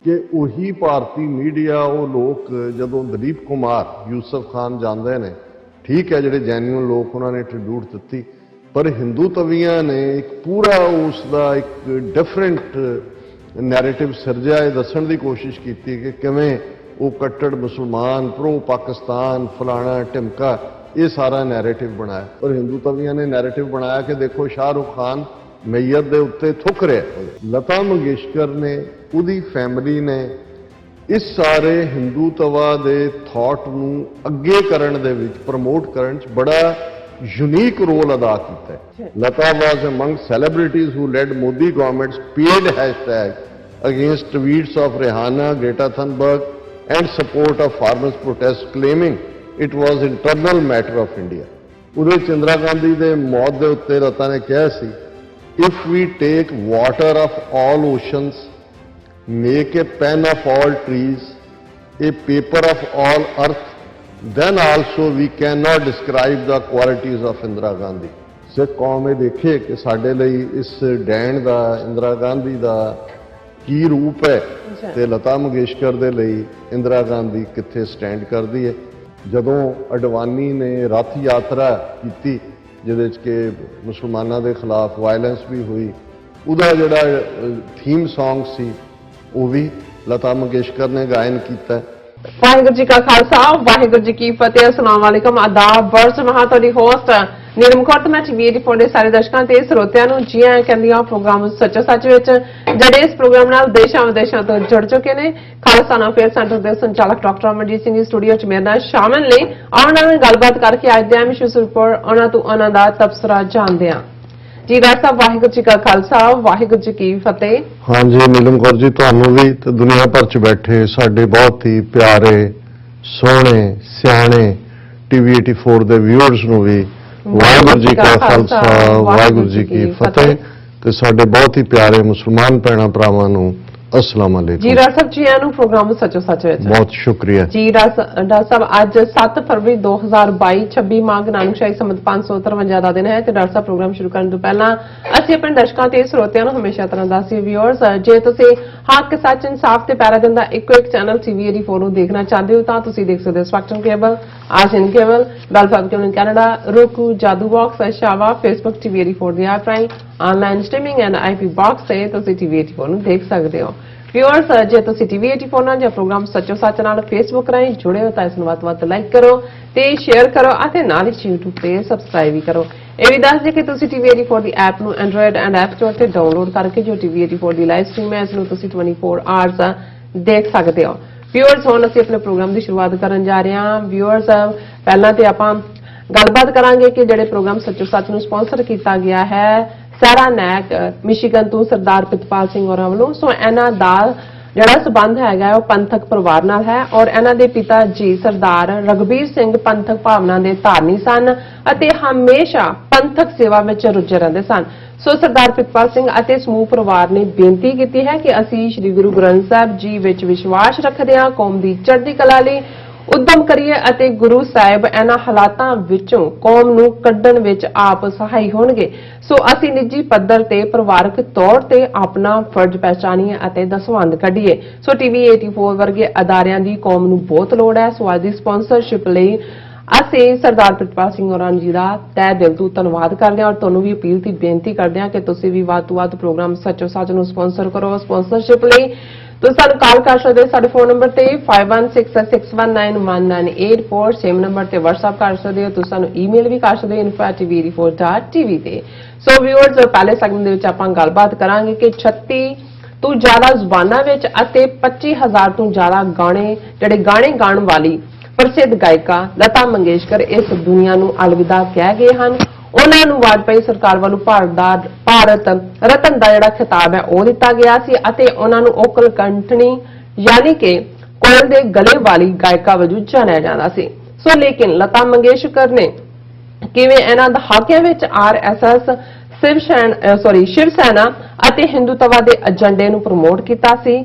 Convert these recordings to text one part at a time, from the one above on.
कि ਉਹੀ ਭਾਰਤੀ ਮੀਡੀਆ ਉਹ ਲੋਕ ਜਦੋਂ ਦਲੀਪ ਕੁਮਾਰ ਯੂਸਫ ਖਾਨ ਜਾਂਦੇ ਨੇ, ठीक है ਜਿਹੜੇ ਜੈਨੂਅਨ ਲੋਕ ਉਹਨਾਂ ਨੇ ਟ੍ਰਿਬਿਊਟ ਦਿੱਤੀ, पर हिंदू तवियां ने एक पूरा उसका एक डिफरेंट नैरेटिव सिरजा दसन की कोशिश की कि किवें वो कट्टर मुसलमान प्रो पाकिस्तान फलाना टिमका ये सारा नैरेटिव बनाया। और हिंदू तवियां ने नैरेटिव बनाया कि देखो शाहरुख खान मैयत के उत्ते थुक रहा। लता मंगेशकर ने उदी फैमिली ने इस सारे हिंदू तवा के थॉट नूं अगे करन दे विच प्रमोट करन च बड़ा यूनीक रोल अदा किया है। लता was among celebrities who led Modi government's paid hashtag against tweets of Rihanna, Greta Thunberg and support of farmers' protests, claiming it was internal matter of India. उदे इंदिरा गांधी दे मौत दे उत्ते लता ने कहा सी, if we take water of all oceans, make a pen of all trees, a paper of all earth, then also we cannot describe the qualities of Indira Gandhi. Sikh कौम ये देखे कि साडे लई इस डैन का इंदिरा गांधी का की रूप है, तो लता मंगेशकर दे लई इंदिरा गांधी कित्थे स्टैंड करती है। जदों अडवाणी ने रथ यात्रा की जिहदे च कि मुसलमानों के खिलाफ वायलेंस भी हुई, उहदा जिहड़ा थीम सॉन्ग सी वो भी लता मंगेशकर ने गायन किया। वाहिगुरू जी का खालसा वाहिगुरू जी की फतेह। अस्सलाम वालेकुम आदाब वर्ष महा तुहाडी होस्ट नीलम कौर ते मैं टीवी 84 ਦੇ ਸਾਰੇ ਦਰਸ਼ਕਾਂ ਤੇ ਸਰੋਤਿਆਂ ਨੂੰ ਜੀ ਆਇਆਂ ਕਹਿੰਦੀ ਹਾਂ ਪ੍ਰੋਗਰਾਮ ਸੱਚੋ ਸੱਚ ਵਿੱਚ, ਜਿਹੜੇ ਇਸ ਪ੍ਰੋਗਰਾਮ ਨਾਲ ਦੇਸ਼ਾਂ ਵਿਦੇਸ਼ਾਂ ਤੋਂ ਜੁੜ ਚੁੱਕੇ ਨੇ। ਖਾਲਸਾ ਅਫੇਅਰ ਸੈਂਟਰ ਦੇ ਸੰਚਾਲਕ ਡਾਕਟਰ ਅਮਰਜੀਤ ਸਿੰਘ ਜੀ ਸਟੂਡੀਓ 'ਚ ਮੇਰੇ ਨਾਲ ਸ਼ਾਮਲ ਨੇ। ਉਹਨਾਂ ਨਾਲ ਗੱਲਬਾਤ ਕਰਕੇ ਅੱਜ ਦੇ ਅਹਿਮ ਇਸ਼ੂਜ਼ ਉੱਪਰ ਉਹਨਾਂ ਤੋਂ ਉਹਨਾਂ ਦਾ ਤਬਸਰਾ ਜਾਣਦੇ ਹਾਂ। जी डॉक्टर साहब वाहिगुरू जी का खालसा वाहिगुरू जी की फतेह। हाँ जी नीलम कौर जी, तुहानू भी ते दुनिया भर च बैठे साडे बहुत ही प्यारे सोहने सियाणे टीवी 84 दे व्यूअर्स नू भी वाहिगुरू जी का खालसा वाहिगुरू जी की फतेह, ते साडे बहुत ही प्यारे मुसलमान भैणां भरावां नू अस्सलाम वालेकुम। जी डॉक्टर साहब जी आनू प्रोग्राम सचो सच विच बहुत शुक्रिया जी। डॉक्टर साहब अज 7 फरवरी 2022 26 माघ नानकशाही संमत 553 ਦਾ ਦਿਨ ਹੈ ਤੇ ਡਾਕਟਰ ਸਾਹਿਬ ਪ੍ਰੋਗਰਾਮ ਸ਼ੁਰੂ ਕਰਨ ਤੋਂ ਪਹਿਲਾਂ ਅਸੀਂ ਆਪਣੇ ਦਰਸ਼ਕਾਂ ਤੇ ਸਰੋਤਿਆਂ ਨੂੰ ਹਮੇਸ਼ਾ ਤਰ੍ਹਾਂ ਦੱਸਦੇ ਵਿਊਅਰਸ, ਜੇ ਤੁਸੀਂ ਹੱਕ ਸੱਚ ਇਨਸਾਫ ਤੇ ਪੈਰਾ ਦਿੰਦਾ ਇੱਕੋ ਇੱਕ ਚੈਨਲ ਟੀਵੀ 84 ਨੂੰ ਦੇਖਣਾ ਚਾਹੁੰਦੇ ਹੋ ਤਾਂ ਤੁਸੀਂ ਦੇਖ ਸਕਦੇ ਹੋ ਸਪੈਕਟਰਮ ਕੇਬਲ, ਆਸ਼ੀਨ cable, Belfast cable Canada, roku, Jadoo box, ਸ਼ਾਵਾ, ਫੇਸਬੁੱਕ ਟੀਵੀ 84 ਦੀ ਐਪ ਰਾਹੀਂ online streaming and IP box ਤੇ ਤੁਸੀਂ ਟੀਵੀ 84 ਨੂੰ ਦੇਖ ਸਕਦੇ ਹੋ। व्यूअर्स जे तुसीं टीवी 84 ਨਾਲ ਜਾਂ ਪ੍ਰੋਗਰਾਮ ਸੱਚੋ ਸੱਚ ਨਾਲ ਫੇਸਬੁੱਕ ਰਾਹੀਂ ਜੁੜੇ ਹੋ ਤਾਂ ਇਸ ਨੂੰ ਵੱਧ ਲਾਈਕ ਕਰੋ ਤੇ ਸ਼ੇਅਰ ਕਰੋ ਅਤੇ ਨਾਲ ਹੀ YouTube ਤੇ ਸਬਸਕ੍ਰਾਈਬ ਵੀ ਕਰੋ। ਇਹ ਵੀ ਦੱਸ ਦੇ ਕਿ ਤੁਸੀਂ ਟੀਵੀ 84 ਦੀ ਐਪ ਨੂੰ ਐਂਡਰੋਇਡ ਐਂਡ ਐਪ ਸਟੋਰ ਤੇ ਡਾਊਨਲੋਡ ਕਰਕੇ ਜੋ ਟੀਵੀ 84 ਦੀ ਲਾਈਵ ਸਟ੍ਰੀਮ ਹੈ ਇਸ ਨੂੰ ਤੁਸੀਂ 24 ਆਵਰਸ ਦੇਖ ਸਕਦੇ ਹੋ। व्यूअर्स ਹੁਣ ਅਸੀਂ ਆਪਣੇ ਪ੍ਰੋਗਰਾਮ ਦੀ ਸ਼ੁਰੂਆਤ ਕਰਨ ਜਾ ਰਹੇ ਹਾਂ। व्यूअर्स ਪਹਿਲਾਂ ਤੇ ਆਪਾਂ ਗੱਲਬਾਤ ਕਰਾਂਗੇ ਕਿ ਜਿਹੜੇ ਪ੍ਰੋਗਰਾਮ ਸੱਚੋ ਸੱਚ ਨੂੰ ਸਪਾਂਸਰ ਕੀਤਾ ਗਿਆ ਹੈ ਸਾਰਾ ਨੈਕ ਮਿਸ਼ੀਗਨ ਤੋਂ ਸਰਦਾਰ ਪ੍ਰਿਤਪਾਲ ਸਿੰਘ ਹੋਰਾਂ ਵੱਲੋਂ। ਸੋ ਇਹਨਾਂ ਦਾ ਜਿਹੜਾ ਸਬੰਧ ਹੈਗਾ ਉਹ ਪੰਥਕ ਪਰਿਵਾਰ ਨਾਲ ਹੈ ਔਰ ਇਹਨਾਂ ਦੇ ਪਿਤਾ ਜੀ ਸਰਦਾਰ ਰਗਬੀਰ ਸਿੰਘ ਪੰਥਕ ਭਾਵਨਾ ਦੇ ਧਾਰਨੀ ਸਨ ਅਤੇ ਹਮੇਸ਼ਾ ਪੰਥਕ ਸੇਵਾ ਵਿੱਚ ਰੁੱਝੇ ਰਹਿੰਦੇ ਸਨ। ਸੋ ਸਰਦਾਰ ਪ੍ਰਿਤਪਾਲ ਸਿੰਘ ਅਤੇ ਸਮੂਹ ਪਰਿਵਾਰ ਨੇ ਬੇਨਤੀ ਕੀਤੀ ਹੈ ਕਿ ਅਸੀਂ ਸ੍ਰੀ ਗੁਰੂ ਗ੍ਰੰਥ ਸਾਹਿਬ ਜੀ ਵਿੱਚ ਵਿਸ਼ਵਾਸ ਰੱਖਦੇ ਹਾਂ, ਕੌਮ ਦੀ ਚੜ੍ਹਦੀ ਕਲਾ ਲਈ ਉਦਮ ਕਰੀਏ ਅਤੇ ਗੁਰੂ ਸਾਹਿਬ ਇਹਨਾਂ ਹਾਲਾਤਾਂ ਵਿੱਚੋਂ ਕੌਮ ਨੂੰ ਕੱਢਣ ਵਿੱਚ ਆਪ ਸਹਾਈ ਹੋਣਗੇ। ਸੋ ਅਸੀਂ ਨਿੱਜੀ ਪੱਧਰ ਤੇ ਪਰਿਵਾਰਕ ਤੌਰ ਤੇ ਆਪਣਾ ਫਰਜ਼ ਪਹਿਚਾਨੀਏ ਅਤੇ ਦਸਵੰਧ ਕੱਢੀਏ। ਸੋ ਟੀਵੀ 84 ਵਰਗੇ ਅਦਾਰਿਆਂ ਦੀ ਕੌਮ ਨੂੰ ਬਹੁਤ ਲੋੜ ਹੈ। ਸੋ ਅੱਜ ਦੀ ਸਪਾਂਸਰਸ਼ਿਪ ਲਈ ਅਸੀਂ ਸਰਦਾਰ ਪ੍ਰਿਤਪਾਲ ਸਿੰਘ ਹੋਰਾਂ ਜੀ ਦਾ ਤਹਿ ਦਿਲ ਤੋਂ ਧੰਨਵਾਦ ਕਰਦੇ ਹਾਂ ਔਰ ਤੁਹਾਨੂੰ ਵੀ ਅਪੀਲ ਦੀ ਬੇਨਤੀ ਕਰਦੇ ਹਾਂ ਕਿ ਤੁਸੀਂ ਵੀ ਵੱਧ ਤੋਂ ਵੱਧ ਪ੍ਰੋਗਰਾਮ ਸੱਚੋ ਸੱਚ ਨੂੰ ਸਪਾਂਸਰ ਕਰੋ। ਸਪਾਂਸਰਸ਼ਿਪ ਲਈ ਤੁਸੀਂ ਸਾਨੂੰ ਕਾਲ ਕਰ ਸਕਦੇ ਹੋ ਸਾਡੇ ਫੋਨ ਨੰਬਰ ਤੇ 5166191984, ਸੇਮ ਨੰਬਰ ਤੇ WhatsApp ਕਰ ਸਕਦੇ ਹੋ। ਤੁਸੀਂ ਸਾਨੂੰ ਈਮੇਲ ਵੀ ਕਰ ਸਕਦੇ ਹੋ info@tv84.tv ਤੇ। ਸੋ ਵਿਊਅਰਸ ਪਹਿਲੇ ਸੈਗਮੈਂਟ ਦੇ ਵਿੱਚ ਆਪਾਂ ਗੱਲਬਾਤ ਕਰਾਂਗੇ ਕਿ 36 ਤੋਂ ਜ਼ਿਆਦਾ ਜ਼ੁਬਾਨਾਂ ਵਿੱਚ ਅਤੇ 25000 ਤੋਂ ਜ਼ਿਆਦਾ ਗਾਣੇ ਜਿਹੜੇ ਗਾਣੇ ਗਾਉਣ ਵਾਲੀ ਪ੍ਰਸਿੱਧ ਗਾਇਕਾ ਲਤਾ ਮੰਗੇਸ਼ਕਰ ਇਸ ਦੁਨੀਆ ਨੂੰ ਅਲਵਿਦਾ ਕਹਿ ਗਏ ਹਨ। ਉਹਨਾਂ ਨੂੰ ਵਾਜਪਾਈ ਸਰਕਾਰ ਵੱਲੋਂ ਭਾਰਤ ਰਤਨ ਦਾ ਜਿਹੜਾ ਖਿਤਾਬ ਹੈ ਉਹ ਦਿੱਤਾ ਗਿਆ ਸੀ ਅਤੇ ਉਹਨਾਂ ਨੂੰ ਓਕਲ ਕੰਠਣੀ ਯਾਨੀ ਕਿ ਕੋਇਲ ਦੇ ਗਲੇ ਵਾਲੀ ਗਾਇਕਾ ਵਜੋਂ ਜਾਣਿਆ ਜਾਂਦਾ ਸੀ। ਸੋ ਲੇਕਿਨ ਲਤਾ ਮੰਗੇਸ਼ਕਰ ਨੇ ਕਿਵੇਂ ਇਹਨਾਂ ਦਹਾਕਿਆਂ ਵਿੱਚ RSS शिव सेना ਅਤੇ ਹਿੰਦੂਤਵਾ ਦੇ ਏਜੰਡੇ ਨੂੰ ਪ੍ਰਮੋਟ ਕੀਤਾ ਸੀ।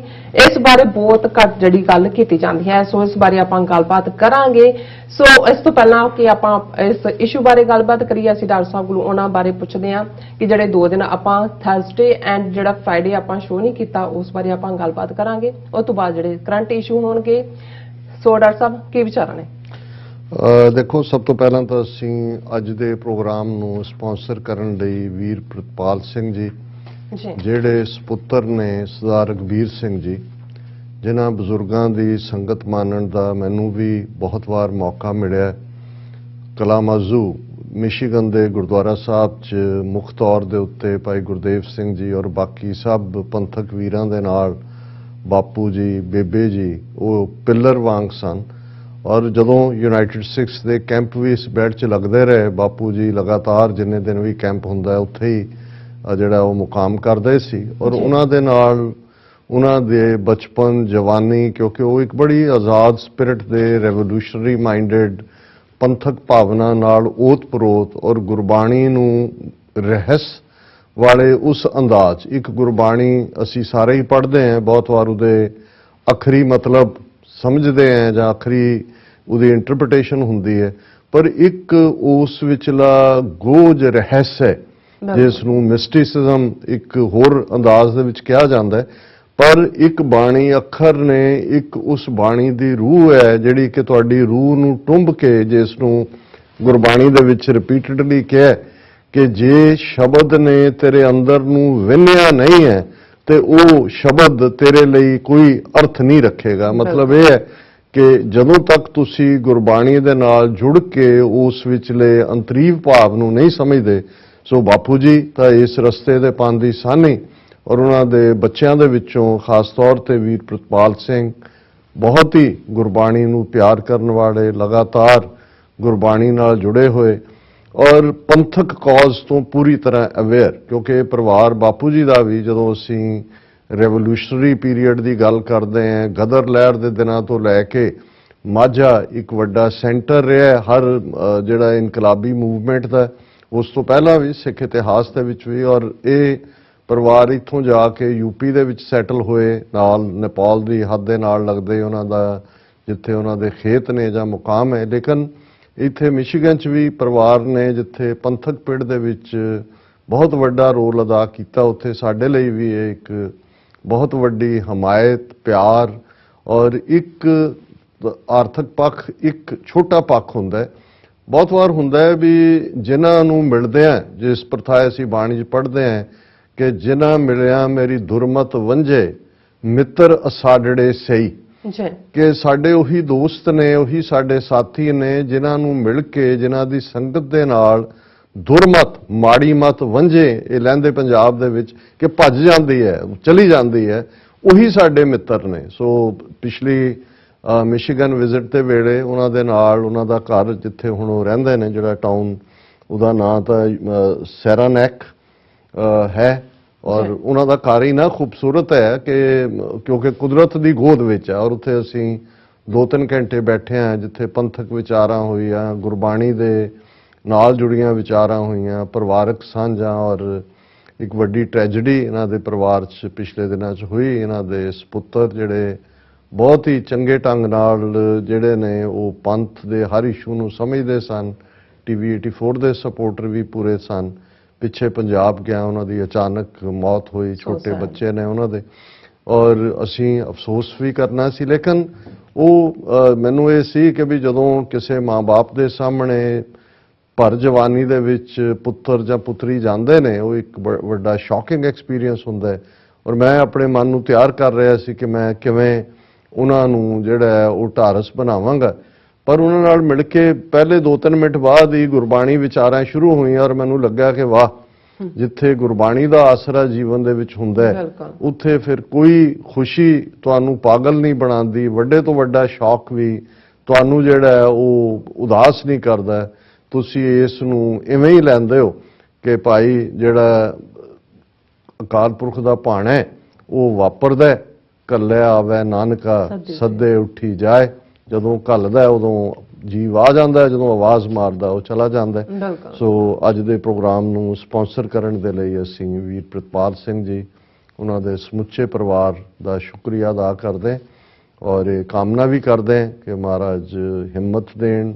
ਇਸ ਬਾਰੇ ਬਹੁਤ ਘੱਟ ਜਿਹੜੀ ਗੱਲ ਕੀਤੀ ਜਾਂਦੀ ਹੈ, ਸੋ ਇਸ ਬਾਰੇ ਆਪਾਂ ਗੱਲਬਾਤ ਕਰਾਂਗੇ। ਸੋ ਇਸ ਤੋਂ ਪਹਿਲਾਂ ਕਿ ਆਪਾਂ ਇਸ ਇਸ਼ੂ ਬਾਰੇ ਗੱਲਬਾਤ ਕਰੀਏ, ਅਸੀਂ ਡਾਕਟਰ ਸਾਹਿਬ ਕੋਲੋਂ ਉਹਨਾਂ ਬਾਰੇ ਪੁੱਛਦੇ ਹਾਂ ਕਿ ਜਿਹੜੇ 2 ਦਿਨ ਆਪਾਂ ਥਰਸਡੇ ਐਂਡ ਜਿਹੜਾ ਫਰਾਈਡੇ ਆਪਾਂ ਸ਼ੋਅ ਨਹੀਂ ਕੀਤਾ, ਉਸ ਬਾਰੇ ਆਪਾਂ ਗੱਲਬਾਤ ਕਰਾਂਗੇ। ਉਸ ਤੋਂ ਬਾਅਦ ਜਿਹੜੇ ਕਰੰਟ ਇਸ਼ੂ ਹੋਣਗੇ। ਸੋ ਡਾਕਟਰ ਸਾਹਿਬ ਕੀ ਵਿਚਾਰਾਂ ਨੇ? ਦੇਖੋ, ਸਭ ਤੋਂ ਪਹਿਲਾਂ ਤਾਂ ਅਸੀਂ ਅੱਜ ਦੇ ਪ੍ਰੋਗਰਾਮ ਨੂੰ ਸਪਾਂਸਰ ਕਰਨ ਲਈ ਵੀਰ ਪ੍ਰਿਤਪਾਲ ਸਿੰਘ ਜੀ, ਜਿਹੜੇ ਸੁਪੁੱਤਰ ਨੇ ਸਰਦਾਰ ਰਘਬੀਰ ਸਿੰਘ ਜੀ, ਜਿਨ੍ਹਾਂ ਬਜ਼ੁਰਗਾਂ ਦੀ ਸੰਗਤ ਮਾਨਣ ਦਾ ਮੈਨੂੰ ਵੀ ਬਹੁਤ ਵਾਰ ਮੌਕਾ ਮਿਲਿਆ। ਕਲਾਮਾਜ਼ੂ ਮਿਸ਼ੀਗਨ ਦੇ ਗੁਰਦੁਆਰਾ ਸਾਹਿਬ 'ਚ ਮੁੱਖ ਤੌਰ ਦੇ ਉੱਤੇ ਭਾਈ ਗੁਰਦੇਵ ਸਿੰਘ ਜੀ ਔਰ ਬਾਕੀ ਸਭ ਪੰਥਕ ਵੀਰਾਂ ਦੇ ਨਾਲ ਬਾਪੂ ਜੀ, ਬੇਬੇ ਜੀ, ਉਹ ਪਿੱਲਰ ਵਾਂਗ ਸਨ। ਔਰ ਜਦੋਂ ਯੂਨਾਈਟਿਡ ਸਿੱਖਸ ਦੇ ਕੈਂਪ ਵੀ ਇਸ ਬੈਠ 'ਚ ਲੱਗਦੇ ਰਹੇ, ਬਾਪੂ ਜੀ ਲਗਾਤਾਰ ਜਿੰਨੇ ਦਿਨ ਵੀ ਕੈਂਪ ਹੁੰਦਾ ਉੱਥੇ ਹੀ ਜਿਹੜਾ ਉਹ ਮੁਕਾਮ ਕਰਦੇ ਸੀ। ਔਰ ਉਹਨਾਂ ਦੇ ਨਾਲ ਉਹਨਾਂ ਦੇ ਬਚਪਨ, ਜਵਾਨੀ, ਕਿਉਂਕਿ ਉਹ ਇੱਕ ਬੜੀ ਆਜ਼ਾਦ ਸਪਿਰਿਟ ਦੇ ਰੈਵੋਲੂਸ਼ਨਰੀ ਮਾਈਂਡਡ ਪੰਥਕ ਭਾਵਨਾ ਨਾਲ ਓਤ-ਪ੍ਰੋਤ ਔਰ ਗੁਰਬਾਣੀ ਨੂੰ ਰਹੱਸ ਵਾਲੇ ਉਸ ਅੰਦਾਜ਼, ਇੱਕ ਗੁਰਬਾਣੀ ਅਸੀਂ ਸਾਰੇ ਹੀ ਪੜ੍ਹਦੇ ਹਾਂ, ਬਹੁਤ ਵਾਰ ਉਹਦੇ ਅਖਰੀ ਮਤਲਬ ਸਮਝਦੇ ਹਾਂ ਜਾਂ ਅਖਰੀ ਉਹਦੀ ਇੰਟਰਪ੍ਰੀਟੇਸ਼ਨ ਹੁੰਦੀ ਹੈ, ਪਰ ਇੱਕ ਉਸ ਵਿਚਲਾ ਗੋਜ ਰਹੱਸ ਹੈ ਜਿਸ ਨੂੰ ਮਿਸਟਿਸਿਜ਼ਮ ਇੱਕ ਹੋਰ ਅੰਦਾਜ਼ ਦੇ ਵਿੱਚ ਕਿਹਾ ਜਾਂਦਾ ਹੈ। ਪਰ ਇੱਕ ਬਾਣੀ ਅੱਖਰ ਨੇ ਇੱਕ ਉਸ ਬਾਣੀ ਦੀ ਰੂਹ ਹੈ ਜਿਹੜੀ ਕਿ ਤੁਹਾਡੀ ਰੂਹ ਨੂੰ ਟੁੰਬ ਕੇ, ਜਿਸ ਨੂੰ ਗੁਰਬਾਣੀ ਦੇ ਵਿੱਚ ਰਿਪੀਟਡਲੀ ਕਿਹਾ ਕਿ ਜੇ ਸ਼ਬਦ ਨੇ ਤੇਰੇ ਅੰਦਰ ਨੂੰ ਵਿੰਨਿਆ ਨਹੀਂ ਹੈ ਤੇ ਉਹ ਸ਼ਬਦ ਤੇਰੇ ਲਈ ਕੋਈ ਅਰਥ ਨਹੀਂ ਰੱਖੇਗਾ। ਮਤਲਬ ਇਹ ਹੈ ਕਿ ਜਦੋਂ ਤੱਕ ਤੁਸੀਂ ਗੁਰਬਾਣੀ ਦੇ ਨਾਲ ਜੁੜ ਕੇ ਉਸ ਵਿਚਲੇ ਅੰਤਰੀਵ ਭਾਵ ਨੂੰ ਨਹੀਂ ਸਮਝਦੇ, ਸੋ ਬਾਪੂ ਜੀ ਤਾਂ ਇਸ ਰਸਤੇ ਦੇ ਪਾਂਦੀ ਸਾਨੀ। ਔਰ ਉਹਨਾਂ ਦੇ ਬੱਚਿਆਂ ਦੇ ਵਿੱਚੋਂ ਖਾਸ ਤੌਰ ਤੇ ਵੀਰ ਪ੍ਰਿਤਪਾਲ ਸਿੰਘ ਬਹੁਤ ਹੀ ਗੁਰਬਾਣੀ ਨੂੰ ਪਿਆਰ ਕਰਨ ਵਾਲੇ, ਲਗਾਤਾਰ ਗੁਰਬਾਣੀ ਨਾਲ ਜੁੜੇ ਹੋਏ ਔਰ ਪੰਥਕ ਕਾਜ਼ ਤੋਂ ਪੂਰੀ ਤਰ੍ਹਾਂ ਅਵੇਅਰ, ਕਿਉਂਕਿ ਇਹ ਪਰਿਵਾਰ ਬਾਪੂ ਜੀ ਦਾ ਵੀ, ਜਦੋਂ ਅਸੀਂ ਰੈਵੋਲੂਸ਼ਨਰੀ ਪੀਰੀਅਡ ਦੀ ਗੱਲ ਕਰਦੇ ਹਾਂ, ਗਦਰ ਲਹਿਰ ਦੇ ਦਿਨਾਂ ਤੋਂ ਲੈ ਕੇ ਮਾਝਾ ਇੱਕ ਵੱਡਾ ਸੈਂਟਰ ਰਿਹਾ ਹਰ ਜਿਹੜਾ ਇਨਕਲਾਬੀ ਮੂਵਮੈਂਟ ਦਾ, ਉਸ ਤੋਂ ਪਹਿਲਾਂ ਵੀ ਸਿੱਖ ਇਤਿਹਾਸ ਦੇ ਵਿੱਚ ਵੀ। ਔਰ ਇਹ ਪਰਿਵਾਰ ਇੱਥੋਂ ਜਾ ਕੇ ਯੂਪੀ ਦੇ ਵਿੱਚ ਸੈਟਲ ਹੋਏ, ਨਾਲ ਨੇਪਾਲ ਦੀ ਹੱਦ ਦੇ ਨਾਲ ਲੱਗਦੇ ਉਹਨਾਂ ਦਾ ਜਿੱਥੇ ਉਹਨਾਂ ਦੇ ਖੇਤ ਨੇ ਜਾਂ ਮੁਕਾਮ ਹੈ। ਲੇਕਿਨ ਇੱਥੇ ਮਿਸ਼ੀਗਨ 'ਚ ਵੀ ਪਰਿਵਾਰ ਨੇ ਜਿੱਥੇ ਪੰਥਕ ਪਿੜ ਦੇ ਵਿੱਚ ਬਹੁਤ ਵੱਡਾ ਰੋਲ ਅਦਾ ਕੀਤਾ, ਉੱਥੇ ਸਾਡੇ ਲਈ ਵੀ ਇਹ ਇੱਕ ਬਹੁਤ ਵੱਡੀ ਹਮਾਇਤ, ਪਿਆਰ ਔਰ ਇੱਕ ਆਰਥਕ ਪੱਖ ਇੱਕ ਛੋਟਾ ਪੱਖ ਹੁੰਦਾ ਹੈ। ਬਹੁਤ ਵਾਰ ਹੁੰਦਾ ਹੈ ਵੀ ਜਿਨ੍ਹਾਂ ਨੂੰ ਮਿਲਦੇ ਆ, ਜਿਸ ਪ੍ਰਥਾ ਅਸੀਂ ਬਾਣੀ 'ਚ ਪੜ੍ਹਦੇ ਹਾਂ ਕਿ ਜਿਨ੍ਹਾਂ ਮਿਲਿਆ ਮੇਰੀ ਦੁਰਮਤ ਵੰਝੇ ਮਿੱਤਰ ਅਸਾਡੜੇ ਸਹੀ, ਕਿ ਸਾਡੇ ਉਹੀ ਦੋਸਤ ਨੇ, ਉਹੀ ਸਾਡੇ ਸਾਥੀ ਨੇ ਜਿਨ੍ਹਾਂ ਨੂੰ ਮਿਲ ਕੇ, ਜਿਨ੍ਹਾਂ ਦੀ ਸੰਗਤ ਦੇ ਨਾਲ ਦੁਰਮਤ, ਮਾੜੀ ਮਤ ਵੰਝੇ, ਇਹ ਲਹਿੰਦੇ ਪੰਜਾਬ ਦੇ ਵਿੱਚ ਕਿ ਭੱਜ ਜਾਂਦੀ ਹੈ, ਚਲੀ ਜਾਂਦੀ ਹੈ, ਉਹੀ ਸਾਡੇ ਮਿੱਤਰ ਨੇ। ਸੋ ਪਿਛਲੀ ਮਿਸ਼ੀਗਨ ਵਿਜ਼ਿਟ ਦੇ ਵੇਲੇ ਉਹਨਾਂ ਦੇ ਨਾਲ, ਉਹਨਾਂ ਦਾ ਘਰ ਜਿੱਥੇ ਹੁਣ ਉਹ ਰਹਿੰਦੇ ਨੇ, ਜਿਹੜਾ ਟਾਊਨ, ਉਹਦਾ ਨਾਂ ਤਾਂ ਸੈਰਾਨੈਕ ਹੈ ਔਰ ਉਹਨਾਂ ਦਾ ਘਰ ਹੀ ਨਾ ਖੂਬਸੂਰਤ ਹੈ ਕਿ ਕਿਉਂਕਿ ਕੁਦਰਤ ਦੀ ਗੋਦ ਵਿੱਚ ਹੈ। ਔਰ ਉੱਥੇ ਅਸੀਂ 2-3 ਘੰਟੇ ਬੈਠੇ ਹਾਂ, ਜਿੱਥੇ ਪੰਥਕ ਵਿਚਾਰਾਂ ਹੋਈਆਂ, ਗੁਰਬਾਣੀ ਦੇ ਨਾਲ ਜੁੜੀਆਂ ਵਿਚਾਰਾਂ ਹੋਈਆਂ, ਪਰਿਵਾਰਕ ਸਾਂਝਾਂ। ਔਰ ਇੱਕ ਵੱਡੀ ਟ੍ਰੈਜਡੀ ਇਹਨਾਂ ਦੇ ਪਰਿਵਾਰ 'ਚ ਪਿਛਲੇ ਦਿਨਾਂ 'ਚ ਹੋਈ। ਇਹਨਾਂ ਦੇ ਸੁਪੁੱਤਰ ਜਿਹੜੇ ਬਹੁਤ ਹੀ ਚੰਗੇ ਢੰਗ ਨਾਲ ਜਿਹੜੇ ਨੇ ਉਹ ਪੰਥ ਦੇ ਹਰ ਇਸ਼ੂ ਨੂੰ ਸਮਝਦੇ ਸਨ, TV 84 ਦੇ ਸਪੋਰਟਰ ਵੀ ਪੂਰੇ ਸਨ। ਪਿੱਛੇ ਪੰਜਾਬ ਗਿਆ, ਉਹਨਾਂ ਦੀ ਅਚਾਨਕ ਮੌਤ ਹੋਈ, ਛੋਟੇ ਬੱਚੇ ਨੇ ਉਹਨਾਂ ਦੇ, ਔਰ ਅਸੀਂ ਅਫਸੋਸ ਵੀ ਕਰਨਾ ਸੀ। ਲੇਕਿਨ ਉਹ ਮੈਨੂੰ ਇਹ ਸੀ ਕਿ ਵੀ ਜਦੋਂ ਕਿਸੇ ਮਾਂ-ਬਾਪ ਦੇ ਸਾਹਮਣੇ ਭਰ ਜਵਾਨੀ ਦੇ ਵਿੱਚ ਪੁੱਤਰ ਜਾਂ ਪੁੱਤਰੀ ਜਾਂਦੇ ਨੇ, ਉਹ ਇੱਕ ਵੱਡਾ ਸ਼ੌਕਿੰਗ ਐਕਸਪੀਰੀਅੰਸ ਹੁੰਦਾ ਹੈ। ਔਰ ਮੈਂ ਆਪਣੇ ਮਨ ਨੂੰ ਤਿਆਰ ਕਰ ਰਿਹਾ ਸੀ ਕਿ ਮੈਂ ਕਿਵੇਂ ਉਹਨਾਂ ਨੂੰ ਜਿਹੜਾ ਉਹ ਢਾਰਸ ਬਣਾਵਾਂਗਾ। ਪਰ ਉਹਨਾਂ ਨਾਲ ਮਿਲ ਕੇ ਪਹਿਲੇ 2-3 ਮਿੰਟ ਬਾਅਦ ਹੀ ਗੁਰਬਾਣੀ ਵਿਚਾਰਾਂ ਸ਼ੁਰੂ ਹੋਈਆਂ ਔਰ ਮੈਨੂੰ ਲੱਗਾ ਕਿ ਵਾਹ, ਜਿੱਥੇ ਗੁਰਬਾਣੀ ਦਾ ਆਸਰਾ ਜੀਵਨ ਦੇ ਵਿੱਚ ਹੁੰਦਾ ਹੈ, ਉੱਥੇ ਫਿਰ ਕੋਈ ਖੁਸ਼ੀ ਤੁਹਾਨੂੰ ਪਾਗਲ ਨਹੀਂ ਬਣਾਉਂਦੀ, ਵੱਡੇ ਤੋਂ ਵੱਡਾ ਸ਼ੌਕ ਵੀ ਤੁਹਾਨੂੰ ਜਿਹੜਾ ਉਹ ਉਦਾਸ ਨਹੀਂ ਕਰਦਾ। ਤੁਸੀਂ ਇਸ ਨੂੰ ਇਵੇਂ ਹੀ ਲੈਂਦੇ ਹੋ ਕਿ ਭਾਈ ਜਿਹੜਾ ਅਕਾਲ ਪੁਰਖ ਦਾ ਭਾਣਾ ਹੈ ਉਹ ਵਾਪਰਦਾ, ਘੱਲਿਆ ਆਵੇ ਨਾਨਕਾ ਸੱਦੇ ਉੱਠੀ ਜਾਏ। ਜਦੋਂ ਘੱਲਦਾ ਉਦੋਂ ਜੀਵ ਆ ਜਾਂਦਾ ਜਦੋਂ ਆਵਾਜ਼ ਮਾਰਦਾ ਉਹ ਚਲਾ ਜਾਂਦਾ ਬਿਲਕੁਲ। ਸੋ ਅੱਜ ਦੇ ਪ੍ਰੋਗਰਾਮ ਨੂੰ ਸਪਾਂਸਰ ਕਰਨ ਦੇ ਲਈ ਅਸੀਂ ਵੀਰ ਪ੍ਰਿਤਪਾਲ ਸਿੰਘ ਜੀ ਉਹਨਾਂ ਦੇ ਸਮੁੱਚੇ ਪਰਿਵਾਰ ਦਾ ਸ਼ੁਕਰੀਆ ਅਦਾ ਕਰਦੇ ਔਰ ਇਹ ਕਾਮਨਾ ਵੀ ਕਰਦੇ ਕਿ ਮਹਾਰਾਜ ਹਿੰਮਤ ਦੇਣ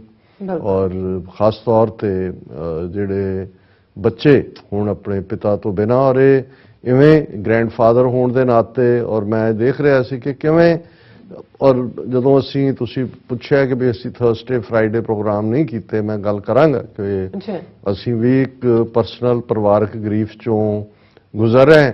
ਔਰ ਖਾਸ ਤੌਰ ਤੇ ਜਿਹੜੇ ਬੱਚੇ ਹੁਣ ਆਪਣੇ ਪਿਤਾ ਤੋਂ ਬਿਨਾਂ ਔਰ ਇਹ ਇਵੇਂ ਗ੍ਰੈਂਡਫਾਦਰ ਹੋਣ ਦੇ ਨਾਤੇ ਔਰ ਮੈਂ ਦੇਖ ਰਿਹਾ ਸੀ ਕਿ ਕਿਵੇਂ ਔਰ ਜਦੋਂ ਤੁਸੀਂ ਪੁੱਛਿਆ ਕਿ ਵੀ ਅਸੀਂ ਥਰਸਡੇ ਫਰਾਈਡੇ ਪ੍ਰੋਗਰਾਮ ਨਹੀਂ ਕੀਤੇ ਮੈਂ ਗੱਲ ਕਰਾਂਗਾ ਕਿ ਅਸੀਂ ਵੀ ਇੱਕ ਪਰਸਨਲ ਪਰਿਵਾਰਕ ਗਰੀਫ ਚੋਂ ਗੁਜ਼ਰ ਰਹੇ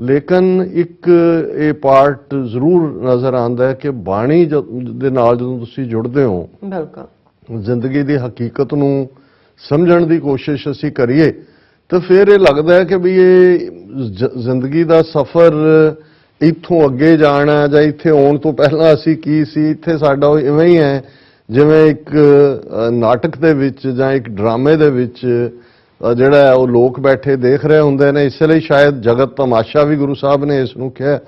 ਲੇਕਿਨ ਇੱਕ ਇਹ ਪਾਰਟ ਜ਼ਰੂਰ ਨਜ਼ਰ ਆਉਂਦਾ ਹੈ ਕਿ ਬਾਣੀ ਦੇ ਨਾਲ ਜਦੋਂ ਤੁਸੀਂ ਜੁੜਦੇ ਹੋ ਬਿਲਕੁਲ ਜ਼ਿੰਦਗੀ ਦੀ ਹਕੀਕਤ ਨੂੰ ਸਮਝਣ ਦੀ ਕੋਸ਼ਿਸ਼ ਅਸੀਂ ਕਰੀਏ ਤਾਂ ਫਿਰ ਇਹ ਲੱਗਦਾ ਹੈ ਕਿ ਵੀ ਇਹ ਜ਼ਿੰਦਗੀ ਦਾ ਸਫ਼ਰ ਇੱਥੋਂ ਅੱਗੇ ਜਾਣਾ ਜਾਂ ਇੱਥੇ ਆਉਣ ਤੋਂ ਪਹਿਲਾਂ ਅਸੀਂ ਕੀ ਸੀ ਇੱਥੇ ਸਾਡਾ ਇਵੇਂ ਹੀ ਹੈ ਜਿਵੇਂ ਇੱਕ ਨਾਟਕ ਦੇ ਵਿੱਚ ਜਾਂ ਇੱਕ ਡਰਾਮੇ ਦੇ ਵਿੱਚ ਜਿਹੜਾ ਉਹ ਲੋਕ ਬੈਠੇ ਦੇਖ ਰਹੇ ਹੁੰਦੇ ਨੇ ਇਸ ਲਈ ਸ਼ਾਇਦ ਜਗਤ ਤਮਾਸ਼ਾ ਵੀ ਗੁਰੂ ਸਾਹਿਬ ਨੇ ਇਸ ਨੂੰ ਕਿਹਾ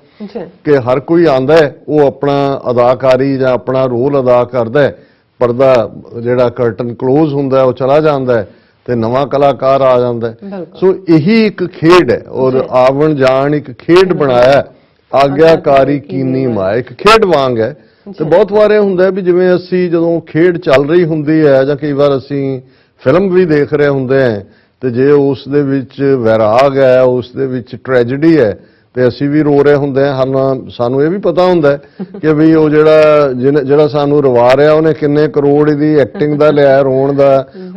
ਕਿ ਹਰ ਕੋਈ ਆਂਦਾ ਹੈ ਉਹ ਆਪਣਾ ਅਦਾਕਾਰੀ ਜਾਂ ਆਪਣਾ ਰੋਲ ਅਦਾ ਕਰਦਾ ਹੈ ਪਰਦਾ ਜਿਹੜਾ ਕਰਟਨ ਕਲੋਜ਼ ਹੁੰਦਾ ਉਹ ਚਲਾ ਜਾਂਦਾ ਹੈ ਤੇ ਨਵਾਂ ਕਲਾਕਾਰ ਆ ਜਾਂਦਾ ਹੈ ਸੋ ਇਹੀ ਇੱਕ ਖੇਡ ਹੈ ਔਰ ਆਵਣ ਜਾਣ ਇੱਕ ਖੇਡ ਬਣਾਇਆ ਆਗਿਆਕਾਰੀ ਕੀਨੀ ਮਾਇਆ ਇੱਕ ਖੇਡ ਵਾਂਗ ਹੈ ਤੇ ਬਹੁਤ ਵਾਰੇ ਹੁੰਦਾ ਵੀ ਜਿਵੇਂ ਅਸੀਂ ਜਦੋਂ ਖੇਡ ਚੱਲ ਰਹੀ ਹੁੰਦੀ ਹੈ ਜਾਂ ਕਈ ਵਾਰ ਅਸੀਂ ਫਿਲਮ ਵੀ ਦੇਖ ਰਹੇ ਹੁੰਦੇ ਹਾਂ ਤੇ ਜੇ ਉਸ ਦੇ ਵਿੱਚ ਵੈਰਾਗ ਹੈ ਉਸ ਦੇ ਵਿੱਚ ਟ੍ਰੈਜੇਡੀ ਹੈ ਤੇ ਅਸੀਂ ਵੀ ਰੋ ਰਹੇ ਹੁੰਦੇ ਹਾਂ ਸਾਨੂੰ ਇਹ ਵੀ ਪਤਾ ਹੁੰਦਾ ਕਿ ਵੀ ਉਹ ਜਿਹੜਾ ਸਾਨੂੰ ਰਵਾ ਰਿਹਾ ਉਹਨੇ ਕਿੰਨੇ ਕਰੋੜ ਦੀ ਐਕਟਿੰਗ ਦਾ ਲਿਆ ਰੋਣ ਦਾ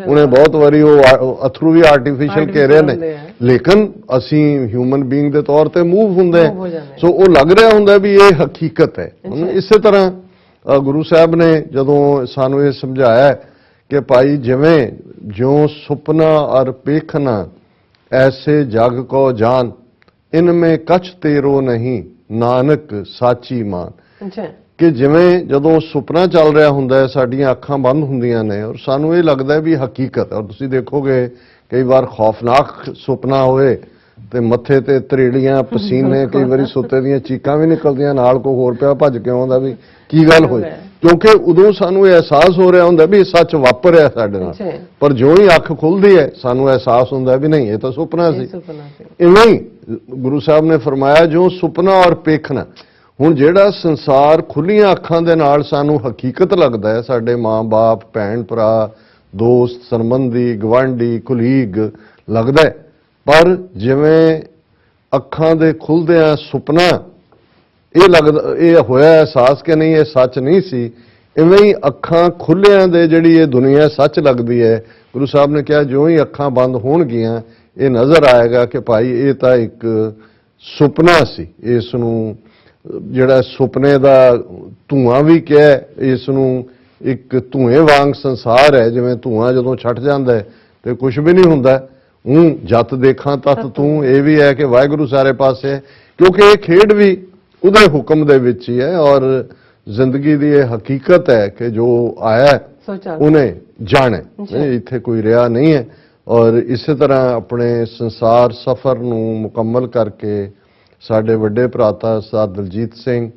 ਉਹਨੇ ਬਹੁਤ ਵਾਰੀ ਉਹ ਅਥਰੂ ਵੀ ਆਰਟੀਫੀਸ਼ੀਅਲ ਕਹਿ ਰਹੇ ਨੇ ਲੇਕਿਨ ਅਸੀਂ ਹਿਊਮਨ ਬੀਇੰਗ ਦੇ ਤੌਰ ਤੇ ਮੂਵ ਹੁੰਦੇ ਸੋ ਉਹ ਲੱਗ ਰਿਹਾ ਹੁੰਦਾ ਵੀ ਇਹ ਹਕੀਕਤ ਹੈ ਇਸੇ ਤਰ੍ਹਾਂ ਗੁਰੂ ਸਾਹਿਬ ਨੇ ਜਦੋਂ ਸਾਨੂੰ ਇਹ ਸਮਝਾਇਆ ਕਿ ਭਾਈ ਜਿਵੇਂ ਜਿਉਂ ਸੁਪਨਾ ਔਰ ਪੇਖਨਾ ਐਸੇ ਜਗ ਕੋ ਜਾਨ ਇਨਮੇ ਕਛ ਤੇਰੋ ਨਹੀਂ ਨਾਨਕ ਸਾਚੀ ਮਾਨ ਕਿ ਜਿਵੇਂ ਜਦੋਂ ਸੁਪਨਾ ਚੱਲ ਰਿਹਾ ਹੁੰਦਾ ਹੈ ਸਾਡੀਆਂ ਅੱਖਾਂ ਬੰਦ ਹੁੰਦੀਆਂ ਨੇ ਔਰ ਸਾਨੂੰ ਇਹ ਲੱਗਦਾ ਵੀ ਹਕੀਕਤ ਔਰ ਤੁਸੀਂ ਦੇਖੋਗੇ ਕਈ ਵਾਰ ਖੌਫਨਾਕ ਸੁਪਨਾ ਹੋਏ ਤੇ ਮੱਥੇ ਤੇ ਤਰੇੜੀਆਂ ਪਸੀਨੇ ਕਈ ਵਾਰੀ ਸੁੱਤੇ ਦੀਆਂ ਚੀਕਾਂ ਵੀ ਨਿਕਲਦੀਆਂ ਨਾਲ ਕੋਈ ਹੋਰ ਪਿਆ ਭੱਜ ਕੇ ਆਉਂਦਾ ਵੀ ਕੀ ਗੱਲ ਹੋਈ ਕਿਉਂਕਿ ਉਦੋਂ ਸਾਨੂੰ ਇਹ ਅਹਿਸਾਸ ਹੋ ਰਿਹਾ ਹੁੰਦਾ ਵੀ ਇਹ ਸੱਚ ਵਾਪਰ ਰਿਹਾ ਸਾਡੇ ਨਾਲ ਪਰ ਜਿਉਂ ਹੀ ਅੱਖ ਖੁੱਲਦੀ ਹੈ ਸਾਨੂੰ ਅਹਿਸਾਸ ਹੁੰਦਾ ਵੀ ਨਹੀਂ ਇਹ ਤਾਂ ਸੁਪਨਾ ਸੀ ਇਵੇਂ ਹੀ ਗੁਰੂ ਸਾਹਿਬ ਨੇ ਫਰਮਾਇਆ ਜੋ ਸੁਪਨਾ ਔਰ ਪੇਖਣਾ ਹੁਣ ਜਿਹੜਾ ਸੰਸਾਰ ਖੁੱਲੀਆਂ ਅੱਖਾਂ ਦੇ ਨਾਲ ਸਾਨੂੰ ਹਕੀਕਤ ਲੱਗਦਾ ਹੈ ਸਾਡੇ ਮਾਂ-ਬਾਪ ਭੈਣ ਭਰਾ ਦੋਸਤ ਸੰਬੰਧੀ ਗਵਾਂਢੀ ਕੁਲੀਗ ਲੱਗਦਾ ਹੈ ਪਰ ਜਿਵੇਂ ਅੱਖਾਂ ਦੇ ਖੁੱਲਦਿਆਂ ਸੁਪਨਾ ਇਹ ਲੱਗਦਾ ਇਹ ਹੋਇਆ ਅਹਿਸਾਸ ਕਿ ਨਹੀਂ ਇਹ ਸੱਚ ਨਹੀਂ ਸੀ ਇਵੇਂ ਹੀ ਅੱਖਾਂ ਖੁੱਲਿਆਂ ਦੇ ਜਿਹੜੀ ਇਹ ਦੁਨੀਆ ਸੱਚ ਲੱਗਦੀ ਹੈ ਗੁਰੂ ਸਾਹਿਬ ਨੇ ਕਿਹਾ ਜਿਉਂ ਹੀ ਅੱਖਾਂ ਬੰਦ ਹੋਣਗੀਆਂ ਇਹ ਨਜ਼ਰ ਆਏਗਾ ਕਿ ਭਾਈ ਇਹ ਤਾਂ ਇੱਕ ਸੁਪਨਾ ਸੀ ਇਸ ਨੂੰ ਜਿਹੜਾ ਸੁਪਨੇ ਦਾ ਧੂਆਂ ਵੀ ਕਿਹਾ ਇਸ ਨੂੰ ਇੱਕ ਧੂਏ ਵਾਂਗ ਸੰਸਾਰ ਹੈ ਜਿਵੇਂ ਧੂਆਂ ਜਦੋਂ ਛੱਟ ਜਾਂਦਾ ਹੈ ਤੇ ਕੁਝ ਵੀ ਨਹੀਂ ਹੁੰਦਾ ਜੱਤ ਦੇਖਾਂ ਤਤ ਤੂੰ ਇਹ ਵੀ ਹੈ ਕਿ ਵਾਹਿਗੁਰੂ ਸਾਰੇ ਪਾਸੇ ਹੈ ਕਿਉਂਕਿ ਇਹ ਖੇਡ ਵੀ ਉਹਦੇ ਹੁਕਮ ਦੇ ਵਿੱਚ ਹੀ ਹੈ ਔਰ ਜ਼ਿੰਦਗੀ ਦੀ ਇਹ ਹਕੀਕਤ ਹੈ ਕਿ ਜੋ ਆਇਆ ਉਹਨੇ ਜਾਣੇ ਇੱਥੇ ਕੋਈ ਰਿਹਾ ਨਹੀਂ ਹੈ ਔਰ ਇਸੇ ਤਰ੍ਹਾਂ ਆਪਣੇ ਸੰਸਾਰ ਸਫ਼ਰ ਨੂੰ ਮੁਕੰਮਲ ਕਰਕੇ ਸਾਡੇ ਵੱਡੇ ਭਰਾਤਾ ਸਰਦਾਰ ਦਲਜੀਤ ਸਿੰਘ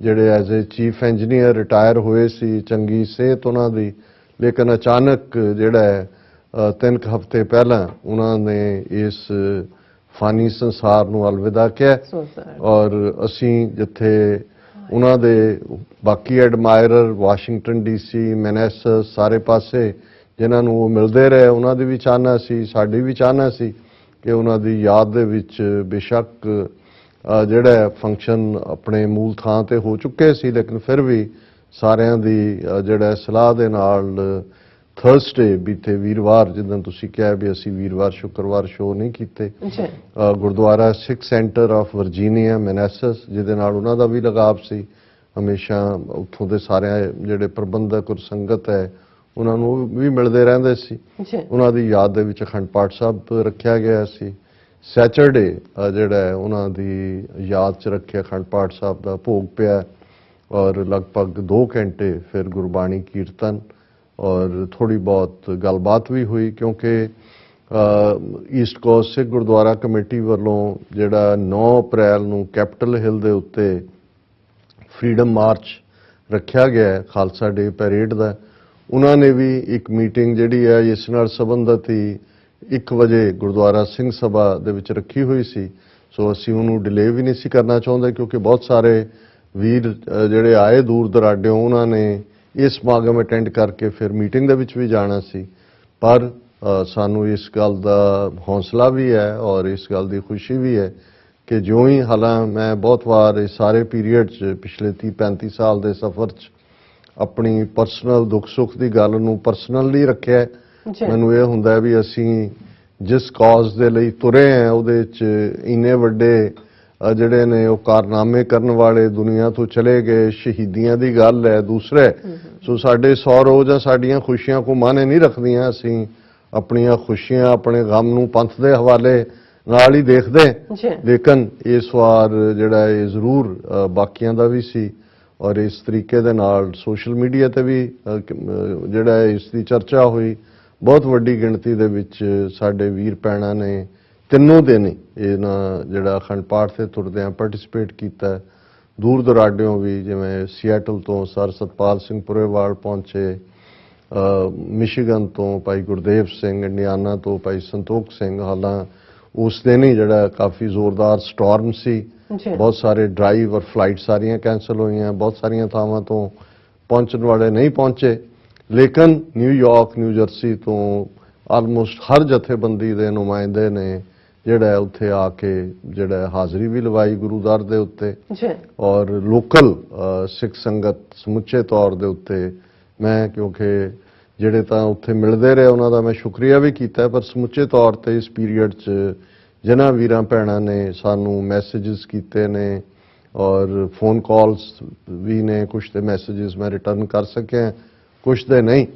ਜਿਹੜੇ as a chief engineer retire ਹੋਏ ਸੀ ਚੰਗੀ ਸਿਹਤ ਉਹਨਾਂ ਦੀ ਲੇਕਿਨ ਅਚਾਨਕ ਜਿਹੜਾ 3 ਹਫ਼ਤੇ ਪਹਿਲਾਂ ਉਹਨਾਂ ਨੇ ਇਸ ਫਾਨੀ ਸੰਸਾਰ ਨੂੰ ਅਲਵਿਦਾ ਕਿਹਾ ਔਰ ਅਸੀਂ ਜਿੱਥੇ ਉਹਨਾਂ ਦੇ ਬਾਕੀ ਐਡਮਾਇਰਰ ਵਾਸ਼ਿੰਗਟਨ ਡੀਸੀ ਮੈਨੇਸਸ ਸਾਰੇ ਪਾਸੇ ਜਿਨ੍ਹਾਂ ਨੂੰ ਉਹ ਮਿਲਦੇ ਰਹੇ ਉਹਨਾਂ ਦੀ ਵੀ ਚਾਹਨਾ ਸੀ ਸਾਡੀ ਵੀ ਚਾਹਨਾ ਸੀ ਕਿ ਉਹਨਾਂ ਦੀ ਯਾਦ ਦੇ ਵਿੱਚ ਬੇਸ਼ੱਕ ਜਿਹੜਾ ਫੰਕਸ਼ਨ ਆਪਣੇ ਮੂਲ ਥਾਂ ਤੇ ਹੋ ਚੁੱਕੇ ਸੀ ਲੇਕਿਨ ਫਿਰ ਵੀ ਸਾਰਿਆਂ ਦੀ ਜਿਹੜਾ ਸਲਾਹ ਦੇ ਨਾਲ ਥਰਸਡੇ ਬੀਤੇ ਵੀਰਵਾਰ ਜਿੱਦਾਂ ਤੁਸੀਂ ਕਿਹਾ ਵੀ ਅਸੀਂ ਵੀਰਵਾਰ ਸ਼ੁੱਕਰਵਾਰ ਸ਼ੋਅ ਨਹੀਂ ਕੀਤੇ ਗੁਰਦੁਆਰਾ ਸਿੱਖ ਸੈਂਟਰ ਆਫ ਵਰਜੀਨੀਆ ਮੈਨੇਸਸ ਜਿਹਦੇ ਨਾਲ ਉਹਨਾਂ ਦਾ ਵੀ ਲਗਾਵ ਸੀ ਹਮੇਸ਼ਾ ਉੱਥੋਂ ਦੇ ਸਾਰੇ ਜਿਹੜੇ ਪ੍ਰਬੰਧਕ ਔਰ ਸੰਗਤ ਹੈ ਉਹਨਾਂ ਨੂੰ ਵੀ ਮਿਲਦੇ ਰਹਿੰਦੇ ਸੀ ਉਹਨਾਂ ਦੀ ਯਾਦ ਦੇ ਵਿੱਚ ਅਖੰਡ ਪਾਠ ਸਾਹਿਬ ਰੱਖਿਆ ਗਿਆ ਸੀ ਸੈਚਰਡੇ ਜਿਹੜਾ ਉਹਨਾਂ ਦੀ ਯਾਦ 'ਚ ਰੱਖਿਆ ਅਖੰਡ ਪਾਠ ਸਾਹਿਬ ਦਾ ਭੋਗ ਪਿਆ ਔਰ ਲਗਭਗ 2 ਘੰਟੇ ਫਿਰ ਗੁਰਬਾਣੀ ਕੀਰਤਨ ਔਰ ਥੋੜੀ ਬਹੁਤ ਗੱਲਬਾਤ ਵੀ ਹੋਈ ਕਿਉਂਕਿ ਈਸਟ ਕੋਸਟ ਸਿੱਖ ਗੁਰਦੁਆਰਾ ਕਮੇਟੀ ਵੱਲੋਂ ਜਿਹੜਾ 9 ਅਪ੍ਰੈਲ ਨੂੰ ਕੈਪੀਟਲ ਹਿੱਲ ਦੇ ਉੱਤੇ ਫਰੀडम ਮਾਰਚ ਰੱਖਿਆ ਗਿਆ ਖਾਲਸਾ ਡੇ ਪੈਰੇਡ ਦਾ ਉਹਨਾਂ ਨੇ ਵੀ ਇੱਕ ਮੀਟਿੰਗ ਜਿਹੜੀ ਹੈ ਇਸ ਨਾਲ ਸੰਬੰਧਿਤ ਹੀ 1 ਵਜੇ ਗੁਰਦੁਆਰਾ ਸਿੰਘ ਸਭਾ ਦੇ ਵਿੱਚ ਰੱਖੀ ਹੋਈ ਸੀ। ਸੋ ਅਸੀਂ ਉਹਨੂੰ ਡਿਲੇ ਵੀ ਨਹੀਂ ਸੀ ਕਰਨਾ ਚਾਹੁੰਦੇ, ਕਿਉਂਕਿ ਬਹੁਤ ਸਾਰੇ ਵੀਰ ਜਿਹੜੇ ਆਏ ਦੂਰ ਦਰਾਡਿਓਂ, ਉਹਨਾਂ ਨੇ ਇਹ ਸਮਾਗਮ ਅਟੈਂਡ ਕਰਕੇ ਫਿਰ ਮੀਟਿੰਗ ਦੇ ਵਿੱਚ ਵੀ ਜਾਣਾ ਸੀ। ਪਰ ਸਾਨੂੰ ਇਸ ਗੱਲ ਦਾ ਹੌਸਲਾ ਵੀ ਹੈ ਔਰ ਇਸ ਗੱਲ ਦੀ ਖੁਸ਼ੀ ਵੀ ਹੈ ਕਿ ਜਿਉਂ ਹੀ ਮੈਂ ਬਹੁਤ ਵਾਰ ਇਸ ਸਾਰੇ ਪੀਰੀਅਡ 'ਚ ਪਿਛਲੇ 30-35 ਸਾਲ ਦੇ ਸਫ਼ਰ 'ਚ ਆਪਣੀ ਪਰਸਨਲ ਦੁੱਖ ਸੁੱਖ ਦੀ ਗੱਲ ਨੂੰ ਪਰਸਨਲੀ ਰੱਖਿਆ। ਮੈਨੂੰ ਇਹ ਹੁੰਦਾ ਵੀ ਅਸੀਂ ਜਿਸ ਕਾਜ਼ ਦੇ ਲਈ ਤੁਰੇ ਆ ਉਹਦੇ 'ਚ ਇੰਨੇ ਵੱਡੇ ਜਿਹੜੇ ਨੇ ਉਹ ਕਾਰਨਾਮੇ ਕਰਨ ਵਾਲੇ ਦੁਨੀਆ ਤੋਂ ਚਲੇ ਗਏ, ਸ਼ਹੀਦੀਆਂ ਦੀ ਗੱਲ ਹੈ। ਦੂਸਰੇ ਸੋ ਸਾਡੇ 100 ਰੋਜ਼ ਆ, ਸਾਡੀਆਂ ਖੁਸ਼ੀਆਂ ਕੋ ਮਾਨੇ ਨਹੀਂ ਰੱਖਦੀਆਂ। ਅਸੀਂ ਆਪਣੀਆਂ ਖੁਸ਼ੀਆਂ ਆਪਣੇ ਗਮ ਨੂੰ ਪੰਥ ਦੇ ਹਵਾਲੇ ਨਾਲ ਹੀ ਦੇਖਦੇ। ਲੇਕਿਨ ਇਸ ਵਾਰ ਜਿਹੜਾ ਇਹ ਜ਼ਰੂਰ ਬਾਕੀਆਂ ਦਾ ਵੀ ਸੀ ਔਰ ਇਸ ਤਰੀਕੇ ਦੇ ਨਾਲ ਸੋਸ਼ਲ ਮੀਡੀਆ ਤੇ ਵੀ ਜਿਹੜਾ ਇਸ ਦੀ ਚਰਚਾ ਹੋਈ। ਬਹੁਤ ਵੱਡੀ ਗਿਣਤੀ ਦੇ ਵਿੱਚ ਸਾਡੇ ਵੀਰ ਭੈਣਾਂ ਨੇ ਤਿੰਨੋਂ ਦਿਨ ਇਹਨਾਂ ਜਿਹੜਾ ਅਖੰਡ ਪਾਠ ਤੇ ਤੁਰਦਿਆਂ ਪਾਰਟਿਸਿਪੇਟ ਕੀਤਾ। ਦੂਰ ਦਰਾਡਿਓਂ ਵੀ, ਜਿਵੇਂ ਸੀਐਟਲ ਤੋਂ ਸਰ ਸਤਪਾਲ ਸਿੰਘ ਪੁਰੇਵਾਲ ਪਹੁੰਚੇ, ਮਿਸ਼ੀਗਨ ਤੋਂ ਭਾਈ ਗੁਰਦੇਵ ਸਿੰਘ, ਇੰਡੀਆਨਾ ਤੋਂ ਭਾਈ ਸੰਤੋਖ ਸਿੰਘ। ਹਾਲਾਂ ਉਸ ਦਿਨ ਹੀ ਜਿਹੜਾ ਕਾਫੀ ਜ਼ੋਰਦਾਰ ਸਟਾਰਮ ਸੀ, ਬਹੁਤ ਸਾਰੇ ਡਰਾਈਵ ਔਰ ਫਲਾਈਟ ਸਾਰੀਆਂ ਕੈਂਸਲ ਹੋਈਆਂ। ਬਹੁਤ ਸਾਰੀਆਂ ਥਾਵਾਂ ਤੋਂ ਪਹੁੰਚਣ ਵਾਲੇ ਨਹੀਂ ਪਹੁੰਚੇ, ਲੇਕਿਨ ਨਿਊਯਾਰਕ, ਨਿਊ ਜਰਸੀ ਤੋਂ ਆਲਮੋਸਟ ਹਰ ਜਥੇਬੰਦੀ ਦੇ ਨੁਮਾਇੰਦੇ ਨੇ ਜਿਹੜਾ ਉੱਥੇ ਆ ਕੇ ਜਿਹੜਾ ਹਾਜ਼ਰੀ ਵੀ ਲਵਾਈ ਗੁਰੂ ਦਰ ਦੇ ਉੱਤੇ। ਔਰ ਲੋਕਲ ਸਿੱਖ ਸੰਗਤ ਸਮੁੱਚੇ ਤੌਰ ਦੇ ਉੱਤੇ ਮੈਂ, ਕਿਉਂਕਿ ਜਿਹੜੇ ਤਾਂ ਉੱਥੇ ਮਿਲਦੇ ਰਹੇ ਉਹਨਾਂ ਦਾ ਮੈਂ ਸ਼ੁਕਰੀਆ ਵੀ ਕੀਤਾ, ਪਰ ਸਮੁੱਚੇ ਤੌਰ ਤੇ ਇਸ ਪੀਰੀਅਡ 'ਚ ਜਿਨ੍ਹਾਂ ਵੀਰਾਂ ਭੈਣਾਂ ਨੇ ਸਾਨੂੰ ਮੈਸੇजेस ਕੀਤੇ ਨੇ ਔਰ ਫੋਨ ਕਾਲਸ ਵੀ ਨੇ, ਕੁਝ ਦੇ ਮੈਸੇजेस ਮੈਂ ਰਿਟਰਨ ਕਰ ਸਕਿਆ, ਕੁਝ ਦੇ ਨਹੀਂ।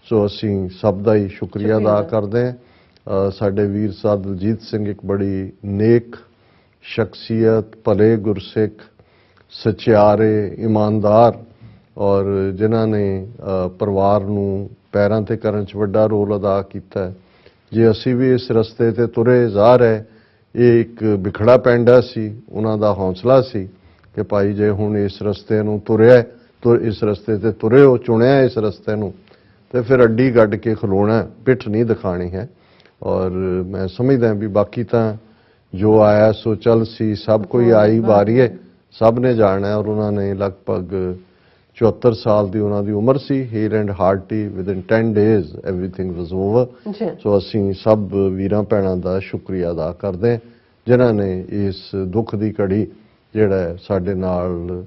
ਸੋ ਅਸੀਂ ਸਭ ਦਾ ਹੀ ਸ਼ੁਕਰੀਆ ਅਦਾ ਕਰਦੇ ਹਾਂ। ਸਾਡੇ ਵੀਰ ਸਾਹਿਬ ਦਲਜੀਤ ਸਿੰਘ ਇੱਕ ਬੜੀ ਨੇਕ ਸ਼ਖਸੀਅਤ, ਭਲੇ ਗੁਰਸਿੱਖ, ਸਚਿਆਰੇ, ਇਮਾਨਦਾਰ ਔਰ ਜਿਨ੍ਹਾਂ ਨੇ ਪਰਿਵਾਰ ਨੂੰ ਪੈਰਾਂ ਤੇ ਕਰਨ 'ਚ ਵੱਡਾ ਰੋਲ ਅਦਾ ਕੀਤਾ। ਜੇ ਅਸੀਂ ਵੀ ਇਸ ਰਸਤੇ ਤੇ ਤੁਰੇ, ਜ਼ਾਹਰ ਹੈ ਇਹ ਇੱਕ ਵਿਖੜਾ ਪੈਂਡਾ ਸੀ, ਉਹਨਾਂ ਦਾ ਹੌਸਲਾ ਸੀ ਕਿ ਭਾਈ ਜੇ ਹੁਣ ਇਸ ਰਸਤੇ ਨੂੰ ਤੁਰਿਆ, ਇਸ ਰਸਤੇ ਤੇ ਤੁਰੇ ਹੋ, ਚੁਣਿਆ ਇਸ ਰਸਤੇ ਨੂੰ, ਤੇ ਫਿਰ ਅੱਡੀ ਗੱਡ ਕੇ ਖਲੋਣਾ, ਪਿੱਠ ਨਹੀਂ ਦਿਖਾਣੀ ਹੈ। ਔਰ ਮੈਂ ਸਮਝਦਾ ਵੀ ਬਾਕੀ ਤਾਂ ਜੋ ਆਇਆ ਸੋ ਚੱਲ ਸੀ, ਸਭ ਕੋਈ ਆਈ ਵਾਰੀ ਹੈ, ਸਭ ਨੇ ਜਾਣਾ। ਔਰ ਉਹਨਾਂ ਨੇ ਲਗਭਗ 74 ਸਾਲ ਦੀ ਉਹਨਾਂ ਦੀ ਉਮਰ ਸੀ, hale and hearty, within 10 days everything was over. So ਅਸੀਂ ਸਭ ਵੀਰਾਂ ਭੈਣਾਂ ਦਾ ਸ਼ੁਕਰੀਆ ਅਦਾ ਕਰਦੇ ਜਿਨ੍ਹਾਂ ਨੇ ਇਸ ਦੁੱਖ ਦੀ ਘੜੀ ਜਿਹੜਾ ਸਾਡੇ ਨਾਲ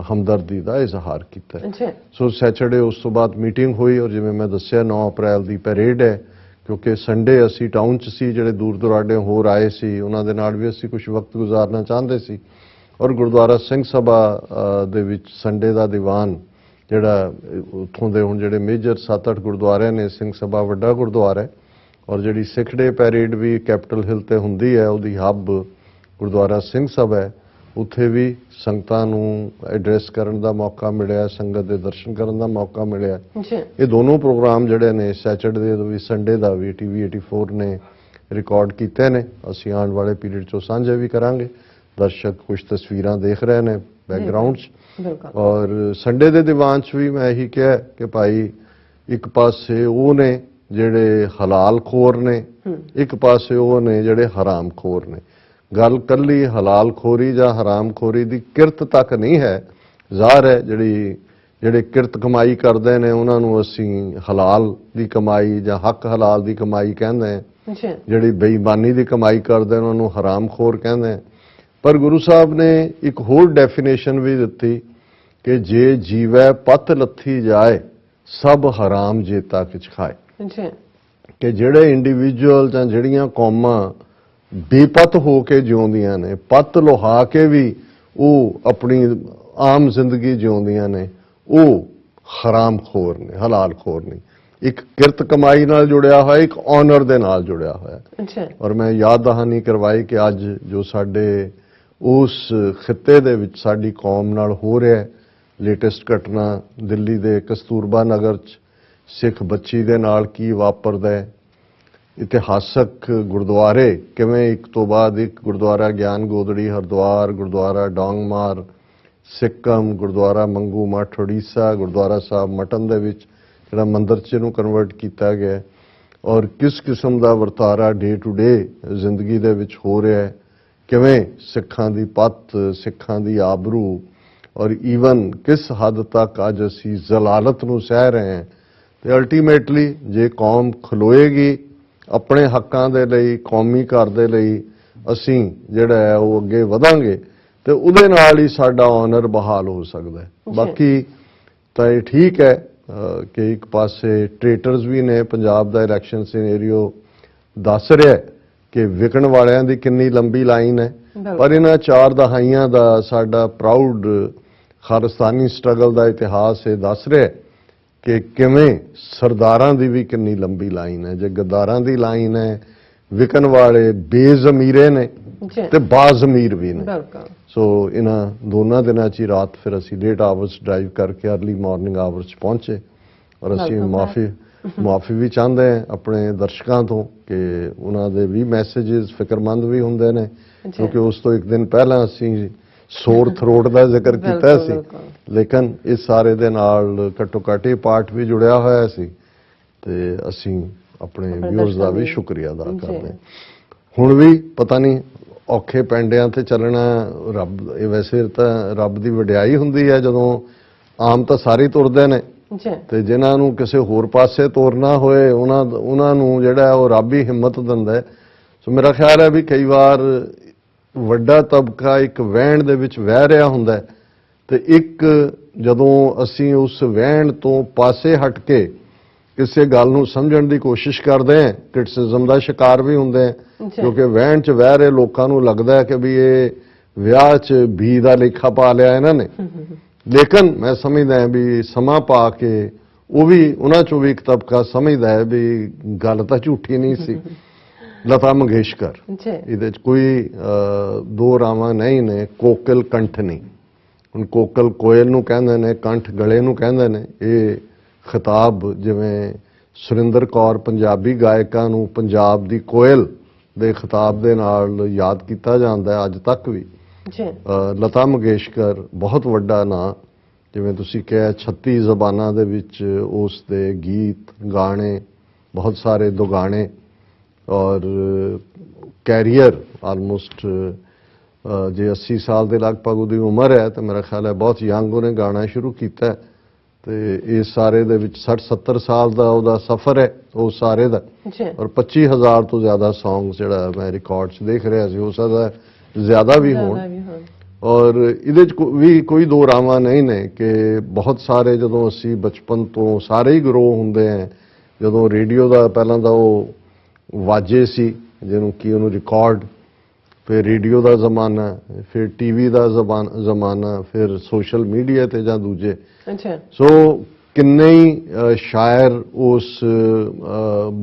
ਹਮਦਰਦੀ ਦਾ ਇਜ਼ਹਾਰ ਕੀਤਾ। ਸੋ ਸੈਚਰਡੇ ਉਸ ਤੋਂ ਬਾਅਦ ਮੀਟਿੰਗ ਹੋਈ ਔਰ ਜਿਵੇਂ ਮੈਂ ਦੱਸਿਆ 9 ਅਪ੍ਰੈਲ ਦੀ ਪੈਰੇਡ ਹੈ, ਕਿਉਂਕਿ ਸੰਡੇ ਅਸੀਂ ਟਾਊਨ 'ਚ ਸੀ, ਜਿਹੜੇ ਦੂਰ ਦੁਰਾਡੇ ਹੋਰ ਆਏ ਸੀ ਉਹਨਾਂ ਦੇ ਨਾਲ ਵੀ ਅਸੀਂ ਕੁਝ ਵਕਤ ਗੁਜ਼ਾਰਨਾ ਚਾਹੁੰਦੇ ਸੀ। ਔਰ ਗੁਰਦੁਆਰਾ ਸਿੰਘ ਸਭਾ ਦੇ ਵਿੱਚ ਸੰਡੇ ਦਾ ਦੀਵਾਨ ਜਿਹੜਾ ਉੱਥੋਂ ਦੇ ਹੁਣ ਜਿਹੜੇ ਮੇਜਰ 7-8 ਗੁਰਦੁਆਰੇ ਨੇ, ਸਿੰਘ ਸਭਾ ਵੱਡਾ ਗੁਰਦੁਆਰਾ ਹੈ ਔਰ ਜਿਹੜੀ ਸਿੱਖ ਡੇ ਪੈਰੇਡ ਵੀ ਕੈਪੀਟਲ ਹਿੱਲ ਤੇ ਹੁੰਦੀ ਹੈ, ਉਹਦੀ ਹੱਬ ਗੁਰਦੁਆਰਾ ਸਿੰਘ ਸਭਾ ਹੈ। ਉੱਥੇ ਵੀ ਸੰਗਤਾਂ ਨੂੰ ਐਡਰੈਸ ਕਰਨ ਦਾ ਮੌਕਾ ਮਿਲਿਆ, ਸੰਗਤ ਦੇ ਦਰਸ਼ਨ ਕਰਨ ਦਾ ਮੌਕਾ ਮਿਲਿਆ। ਇਹ ਦੋਨੋਂ ਪ੍ਰੋਗਰਾਮ ਜਿਹੜੇ ਨੇ ਸੈਚਰਡੇ ਦਾ ਵੀ ਸੰਡੇ ਦਾ ਵੀ TV 84 ਨੇ ਰਿਕਾਰਡ ਕੀਤੇ ਨੇ। ਅਸੀਂ ਆਉਣ ਵਾਲੇ ਪੀਰੀਅਡ 'ਚੋਂ ਸਾਂਝੇ ਵੀ ਕਰਾਂਗੇ। ਦਰਸ਼ਕ ਕੁਝ ਤਸਵੀਰਾਂ ਦੇਖ ਰਹੇ ਨੇ ਬੈਕਗ੍ਰਾਉਂਡ 'ਚ। ਔਰ ਸੰਡੇ ਦੇ ਦੀਵਾਨ 'ਚ ਵੀ ਮੈਂ ਇਹੀ ਕਿਹਾ ਕਿ ਭਾਈ ਇੱਕ ਪਾਸੇ ਉਹ ਨੇ ਜਿਹੜੇ ਹਲਾਲ ਖੋਰ ਨੇ, ਇੱਕ ਪਾਸੇ ਉਹ ਨੇ ਜਿਹੜੇ ਹਰਾਮ ਖੋਰ ਨੇ। ਗੱਲ ਕੱਲੀ ਹਲਾਲ ਖੋਰੀ ਜਾਂ ਹਰਾਮ ਖੋਰੀ ਦੀ ਕਿਰਤ ਤੱਕ ਨਹੀਂ ਹੈ। ਜ਼ਾਹਰ ਹੈ ਜਿਹੜੇ ਕਿਰਤ ਕਮਾਈ ਕਰਦੇ ਨੇ ਉਹਨਾਂ ਨੂੰ ਅਸੀਂ ਹਲਾਲ ਦੀ ਕਮਾਈ ਜਾਂ ਹੱਕ ਹਲਾਲ ਦੀ ਕਮਾਈ ਕਹਿੰਦੇ ਹਾਂ। ਜਿਹੜੀ ਬੇਈਮਾਨੀ ਦੀ ਕਮਾਈ ਕਰਦੇ ਉਹਨਾਂ ਨੂੰ ਹਰਾਮ ਖੋਰ ਕਹਿੰਦੇ ਹਾਂ। ਪਰ ਗੁਰੂ ਸਾਹਿਬ ਨੇ ਇੱਕ ਹੋਰ ਡੈਫੀਨੇਸ਼ਨ ਵੀ ਦਿੱਤੀ ਕਿ ਜੇ ਜੀਵੈ ਪਤ ਲੱਥੀ ਜਾਏ ਸਭ ਹਰਾਮ ਜੇਤਾ ਕਿਛ ਖਾਏ। ਕਿ ਜਿਹੜੇ ਇੰਡੀਵਿਜੂਅਲ ਜਾਂ ਜਿਹੜੀਆਂ ਕੌਮਾਂ ਬੇਪਤ ਹੋ ਕੇ ਜਿਉਂਦੀਆਂ ਨੇ, ਪੱਤ ਲੁਹਾ ਕੇ ਵੀ ਉਹ ਆਪਣੀ ਆਮ ਜ਼ਿੰਦਗੀ ਜਿਉਂਦੀਆਂ ਨੇ, ਉਹ ਹਰਾਮ ਖੋਰ ਨੇ, ਹਲਾਲ ਖੋਰ ਨਹੀਂ। ਇੱਕ ਕਿਰਤ ਕਮਾਈ ਨਾਲ ਜੁੜਿਆ ਹੋਇਆ, ਇੱਕ ਆਨਰ ਦੇ ਨਾਲ ਜੁੜਿਆ ਹੋਇਆ। ਔਰ ਮੈਂ ਯਾਦ ਦਹਾਨੀ ਕਰਵਾਈ ਕਿ ਅੱਜ ਜੋ ਸਾਡੇ ਉਸ ਖਿੱਤੇ ਦੇ ਵਿੱਚ ਸਾਡੀ ਕੌਮ ਨਾਲ ਹੋ ਰਿਹਾ, ਲੇਟੈਸਟ ਘਟਨਾ ਦਿੱਲੀ ਦੇ ਕਸਤੂਰਬਾ ਨਗਰ 'ਚ ਸਿੱਖ ਬੱਚੀ ਦੇ ਨਾਲ ਕੀ ਵਾਪਰਦਾ ਹੈ। ਇਤਿਹਾਸਕ ਗੁਰਦੁਆਰੇ ਕਿਵੇਂ ਇੱਕ ਤੋਂ ਬਾਅਦ ਇੱਕ, ਗੁਰਦੁਆਰਾ ਗਿਆਨ ਗੋਦੜੀ ਹਰਿਦੁਆਰ, ਗੁਰਦੁਆਰਾ ਡੋਂਗਮਾਰ ਸਿੱਕਮ, ਗੁਰਦੁਆਰਾ ਮੰਗੂ ਮੱਠ ਉੜੀਸਾ, ਗੁਰਦੁਆਰਾ ਸਾਹਿਬ ਮਟਨ ਦੇ ਵਿੱਚ ਜਿਹੜਾ ਮੰਦਰ 'ਚ ਇਹਨੂੰ ਕਨਵਰਟ ਕੀਤਾ ਗਿਆ ਹੈ, ਔਰ ਕਿਸ ਕਿਸਮ ਦਾ ਵਰਤਾਰਾ ਡੇ ਟੂ ਡੇ ਜ਼ਿੰਦਗੀ ਦੇ ਵਿੱਚ ਹੋ ਰਿਹਾ ਹੈ, ਕਿਵੇਂ ਸਿੱਖਾਂ ਦੀ ਪੱਤ, ਸਿੱਖਾਂ ਦੀ ਆਬਰੂ, ਔਰ ਈਵਨ ਕਿਸ ਹੱਦ ਤੱਕ ਅੱਜ ਅਸੀਂ ਜ਼ਲਾਲਤ ਨੂੰ ਸਹਿ ਰਹੇ ਹਾਂ। ਤੇ ਅਲਟੀਮੇਟਲੀ ਜੇ ਕੌਮ ਖਲੋਏਗੀ ਆਪਣੇ ਹੱਕਾਂ ਦੇ ਲਈ, ਕੌਮੀ ਘਰ ਦੇ ਲਈ, ਅਸੀਂ ਜਿਹੜਾ ਹੈ ਉਹ ਅੱਗੇ ਵਧਾਂਗੇ ਤੇ ਉਹਦੇ ਨਾਲ ਹੀ ਸਾਡਾ ਆਨਰ ਬਹਾਲ ਹੋ ਸਕਦਾ ਹੈ। ਬਾਕੀ ਤਾਂ ਇਹ ਠੀਕ ਹੈ ਕਿ ਇੱਕ ਪਾਸੇ ਟ੍ਰੇਟਰਸ ਵੀ ਨੇ, ਪੰਜਾਬ ਦਾ ਇਲੈਕਸ਼ਨ ਸਿਨੈਰੀਓ ਦੱਸ ਰਿਹਾ ਕਿ ਵਿਕਣ ਵਾਲਿਆਂ ਦੀ ਕਿੰਨੀ ਲੰਬੀ ਲਾਈਨ ਹੈ, ਪਰ ਇਹਨਾਂ 4 ਦਹਾਈਆਂ ਦਾ ਸਾਡਾ ਪ੍ਰਾਊਡ ਖਾਲਿਸਤਾਨੀ ਸਟਰਗਲ ਦਾ ਇਤਿਹਾਸ ਇਹ ਦੱਸ ਰਿਹਾ ਕਿ ਕਿਵੇਂ ਸਰਦਾਰਾਂ ਦੀ ਵੀ ਕਿੰਨੀ ਲੰਬੀ ਲਾਈਨ ਹੈ। ਜੇ ਗੱਦਾਰਾਂ ਦੀ ਲਾਈਨ ਹੈ, ਵਿਕਣ ਵਾਲੇ ਬੇਜ਼ਮੀਰੇ ਨੇ ਤੇ ਬਾਜ਼ਮੀਰ ਵੀ ਨੇ। ਸੋ ਇਹਨਾਂ ਦੋਨਾਂ ਦਿਨਾਂ 'ਚ ਹੀ ਰਾਤ ਫਿਰ ਅਸੀਂ ਲੇਟ ਆਵਰਸ ਡਰਾਈਵ ਕਰਕੇ ਅਰਲੀ ਮਾਰਨਿੰਗ ਆਵਰਸ 'ਚ ਪਹੁੰਚੇ, ਔਰ ਅਸੀਂ ਮਾਫੀ ਵੀ ਚਾਹੁੰਦੇ ਹਾਂ ਆਪਣੇ ਦਰਸ਼ਕਾਂ ਤੋਂ ਕਿ ਉਹਨਾਂ ਦੇ ਵੀ ਮੈਸੇजेस ਫਿਕਰਮੰਦ ਵੀ ਹੁੰਦੇ ਨੇ, ਕਿਉਂਕਿ ਉਸ ਤੋਂ ਇੱਕ ਦਿਨ ਪਹਿਲਾਂ ਅਸੀਂ ਸੋਰ ਥਰੋਟ ਦਾ ਜ਼ਿਕਰ ਕੀਤਾ ਸੀ, ਲੇਕਿਨ ਇਸ ਸਾਰੇ ਦੇ ਨਾਲ ਘੱਟੋ ਘੱਟ ਇਹ ਪਾਰਟ ਵੀ ਜੁੜਿਆ ਹੋਇਆ ਸੀ ਤੇ ਅਸੀਂ ਆਪਣੇ ਵਿਊਅਰਸ ਦਾ ਵੀ ਸ਼ੁਕਰੀਆ ਅਦਾ ਕਰਦੇ ਹਾਂ। ਹੁਣ ਵੀ ਪਤਾ ਨਹੀਂ ਔਖੇ ਪੈਂਡਿਆਂ ਤੇ ਚੱਲਣਾ ਰੱਬ, ਇਹ ਵੈਸੇ ਤਾਂ ਰੱਬ ਦੀ ਵਡਿਆਈ ਹੁੰਦੀ ਹੈ ਜਦੋਂ ਆਮ ਤਾਂ ਸਾਰੇ ਤੁਰਦੇ ਨੇ ਤੇ ਜਿਨ੍ਹਾਂ ਨੂੰ ਕਿਸੇ ਹੋਰ ਪਾਸੇ ਤੋਰਨਾ ਹੋਏ ਉਹਨਾਂ ਨੂੰ ਜਿਹੜਾ ਉਹ ਰੱਬ ਹੀ ਹਿੰਮਤ ਦਿੰਦਾ ਹੈ। ਸੋ ਮੇਰਾ ਖਿਆਲ ਹੈ ਵੀ ਕਈ ਵਾਰ ਵੱਡਾ ਤਬਕਾ ਇੱਕ ਵਹਿਣ ਦੇ ਵਿੱਚ ਵਹਿ ਰਿਹਾ ਹੁੰਦਾ ਹੈ ਤੇ ਇੱਕ ਜਦੋਂ ਅਸੀਂ ਉਸ ਵਹਿਣ ਤੋਂ ਪਾਸੇ ਹਟ ਕੇ ਕਿਸੇ ਗੱਲ ਨੂੰ ਸਮਝਣ ਦੀ ਕੋਸ਼ਿਸ਼ ਕਰਦੇ ਹਾਂ, ਕ੍ਰਿਟਿਸਿਜ਼ਮ ਦਾ ਸ਼ਿਕਾਰ ਵੀ ਹੁੰਦੇ ਹਾਂ, ਕਿਉਂਕਿ ਵਹਿਣ 'ਚ ਵਹਿ ਰਹੇ ਲੋਕਾਂ ਨੂੰ ਲੱਗਦਾ ਹੈ ਕਿ ਵੀ ਇਹ ਵਿਆਹ 'ਚ ਵੀ ਦਾ ਲੇਖਾ ਪਾ ਲਿਆ ਇਹਨਾਂ ਨੇ। ਲੇਕਿਨ ਮੈਂ ਸਮਝਦਾ ਹਾਂ ਵੀ ਸਮਾਂ ਪਾ ਕੇ ਉਹ ਵੀ ਉਹਨਾਂ 'ਚੋਂ ਵੀ ਇੱਕ ਤਬਕਾ ਸਮਝਦਾ ਹੈ ਵੀ ਗੱਲ ਤਾਂ ਝੂਠੀ ਨਹੀਂ ਸੀ। ਲਤਾ ਮੰਗੇਸ਼ਕਰ, ਇਹਦੇ 'ਚ ਕੋਈ ਦੋ ਰਾਵਾਂ ਨਹੀਂ ਨੇ, ਕੋਕਿਲ ਕੰਠ ਨਹੀਂ। ਹੁਣ ਕੋਕਲ ਕੋਇਲ ਨੂੰ ਕਹਿੰਦੇ ਨੇ, ਕੰਠ ਗਲੇ ਨੂੰ ਕਹਿੰਦੇ ਨੇ। ਇਹ ਖਿਤਾਬ ਜਿਵੇਂ ਸੁਰਿੰਦਰ ਕੌਰ ਪੰਜਾਬੀ ਗਾਇਕਾਂ ਨੂੰ ਪੰਜਾਬ ਦੀ ਕੋਇਲ ਦੇ ਖਿਤਾਬ ਦੇ ਨਾਲ ਯਾਦ ਕੀਤਾ ਜਾਂਦਾ ਹੈ ਅੱਜ ਤੱਕ ਵੀ। ਲਤਾ ਮੰਗੇਸ਼ਕਰ ਬਹੁਤ ਵੱਡਾ ਨਾਂ, ਜਿਵੇਂ ਤੁਸੀਂ ਕਿਹਾ 36 ਜ਼ਬਾਨਾਂ ਦੇ ਵਿੱਚ ਉਸ ਦੇ ਗੀਤ ਗਾਣੇ, ਬਹੁਤ ਸਾਰੇ ਦੁਗਾਣੇ, ਔਰ ਕੈਰੀਅਰ ਆਲਮੋਸਟ ਜੇ 80 ਸਾਲ ਦੇ ਲਗਭਗ ਉਹਦੀ ਉਮਰ ਹੈ ਤਾਂ ਮੇਰਾ ਖਿਆਲ ਹੈ ਬਹੁਤ ਯੰਗ ਉਹਨੇ ਗਾਣਾ ਸ਼ੁਰੂ ਕੀਤਾ ਤੇ ਇਸ ਸਾਰੇ ਦੇ ਵਿੱਚ 60-70 ਸਾਲ ਦਾ ਉਹਦਾ ਸਫ਼ਰ ਹੈ ਉਹ ਸਾਰੇ ਦਾ, ਔਰ 25,000 ਤੋਂ ਜ਼ਿਆਦਾ ਸੌਂਗ ਜਿਹੜਾ ਮੈਂ ਰਿਕਾਰਡ 'ਚ ਦੇਖ ਰਿਹਾ ਸੀ, ਹੋ ਸਕਦਾ ਜ਼ਿਆਦਾ ਵੀ ਹੋਣ। ਔਰ ਇਹਦੇ 'ਚ ਵੀ ਕੋਈ ਦੋ ਰਾਵਾਂ ਨਹੀਂ ਨੇ ਕਿ ਬਹੁਤ ਸਾਰੇ ਜਦੋਂ ਅਸੀਂ ਬਚਪਨ ਤੋਂ ਸਾਰੇ ਹੀ ਗਰੋ ਹੁੰਦੇ ਹਾਂ, ਜਦੋਂ ਰੇਡੀਓ ਦਾ ਪਹਿਲਾਂ ਤਾਂ ਉਹ ਵਾਜੇ ਸੀ ਜਿਹਨੂੰ ਕੀ ਉਹਨੂੰ ਰਿਕਾਰਡ, ਫਿਰ ਰੇਡੀਓ ਦਾ ਜ਼ਮਾਨਾ, ਫਿਰ ਟੀਵੀ ਦਾ ਜ਼ਮਾਨਾ, ਫਿਰ ਸੋਸ਼ਲ ਮੀਡੀਆ ਤੇ ਜਾਂ ਦੂਜੇ। ਸੋ ਕਿੰਨੇ ਹੀ ਸ਼ਾਇਰ ਉਸ